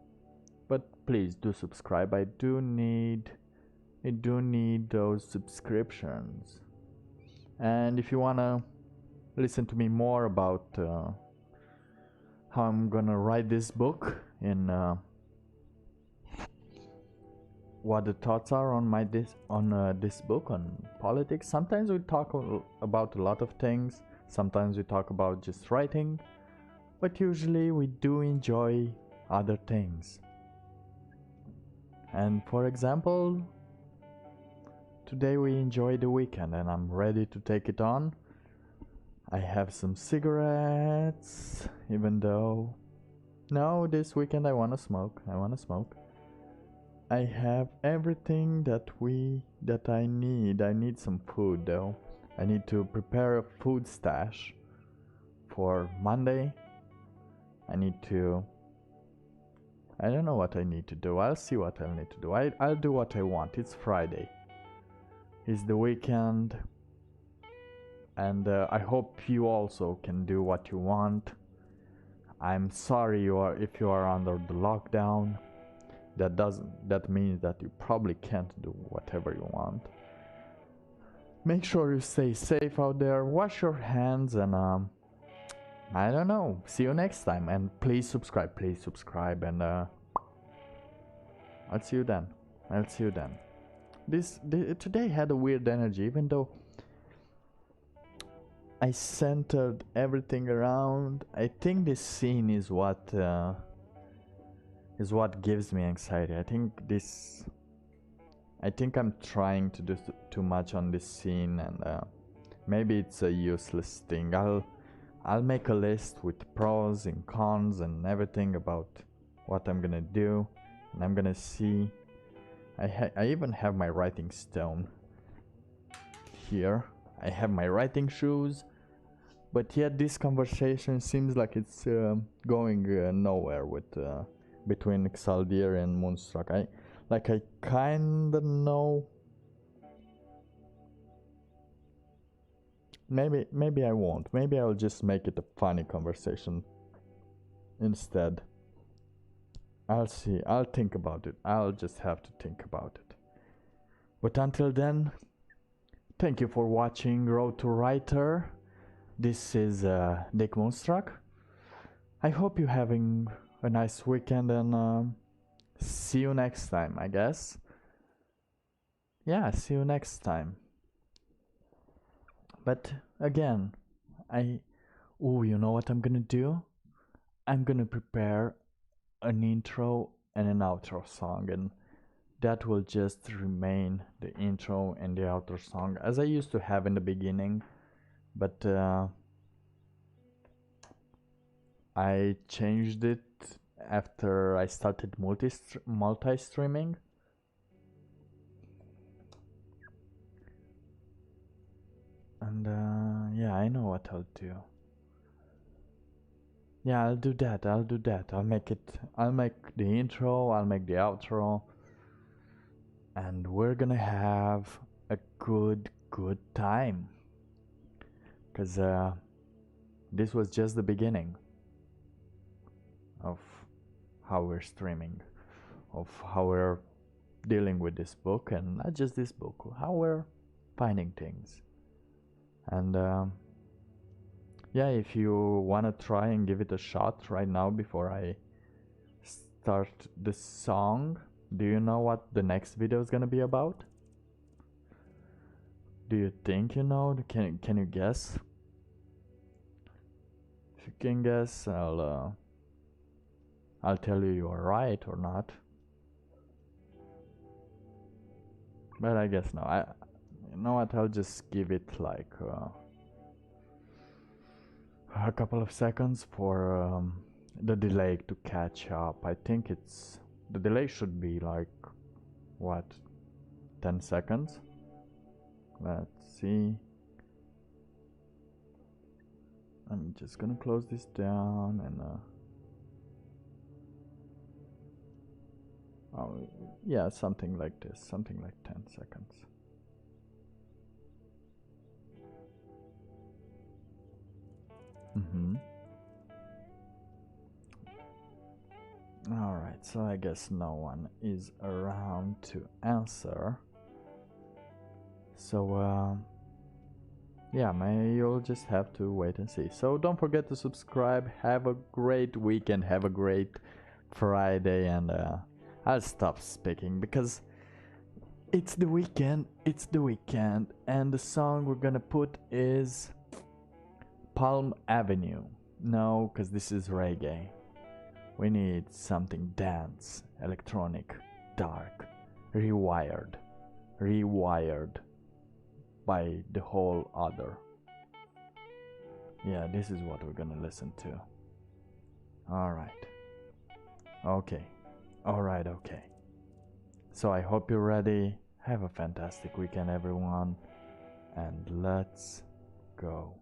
But please do subscribe. I do need those subscriptions. And if you wanna listen to me more about how I'm gonna write this book, in what the thoughts are on this book on politics. Sometimes we talk about a lot of things, sometimes we talk about just writing, but usually we do enjoy other things. And for example, today we enjoy the weekend and I'm ready to take it on. I have some cigarettes, even though... No, this weekend I wanna smoke. I have everything that I need. I need some food though. I need to prepare a food stash for Monday. I don't know what I need to do. I'll see what I'll need to do. I'll do what I want. It's Friday. It's the weekend. And I hope you also can do what you want. I'm sorry if you are under the lockdown. That means that you probably can't do whatever you want. Make sure you stay safe out there. Wash your hands and I don't know. See you next time and please subscribe and I'll see you then. Today had a weird energy, even though I centered everything around. I think this scene is what gives me anxiety. I think I'm trying to do too much on this scene, and maybe it's a useless thing. I'll make a list with pros and cons and everything about what I'm gonna do, and I'm gonna see. I even have my writing stone here. I have my writing shoes, but yet this conversation seems like it's going nowhere with between Xaldir and Moonstruck. I kinda know. Maybe I won't. Maybe I'll just make it a funny conversation instead. I'll see. I'll think about it. I'll just have to think about it. But until then, thank you for watching Road to Writer. This is Dick Moonstruck. I hope you're having a nice weekend and see you next time, I guess. Yeah, see you next time. But again, you know what I'm gonna do? I'm gonna prepare an intro and an outro song, and that will just remain the intro and the outro song as I used to have in the beginning, but I changed it after I started multi-streaming. And yeah, I know what I'll do. Yeah, I'll do that. I'll make the intro, I'll make the outro, and we're gonna have a good time. Cause this was just the beginning of how we're streaming, of how we're dealing with this book, and not just this book, how we're finding things. And yeah, if you wanna try and give it a shot right now before I start the song, do you know what the next video is gonna be about? Do you think you know? Can you guess? If you can guess, I'll tell you are right or not. But I guess no. You know what? I'll just give it like a couple of seconds for the delay to catch up. I think the delay should be like what, 10 seconds. Let's see. I'm just gonna close this down and oh yeah, something like this, something like 10 seconds. Alright, so I guess no one is around to answer. So yeah, you'll just have to wait and see. So don't forget to subscribe. Have a great weekend, have a great Friday, and I'll stop speaking because it's the weekend, and the song we're gonna put is Palm Avenue. No, because this is reggae. We need something dance, electronic, dark, rewired. rewired by the whole other. Yeah, this is what we're gonna listen to. Alright. Okay. Alright, okay. So I hope you're ready. Have a fantastic weekend, everyone. And let's go.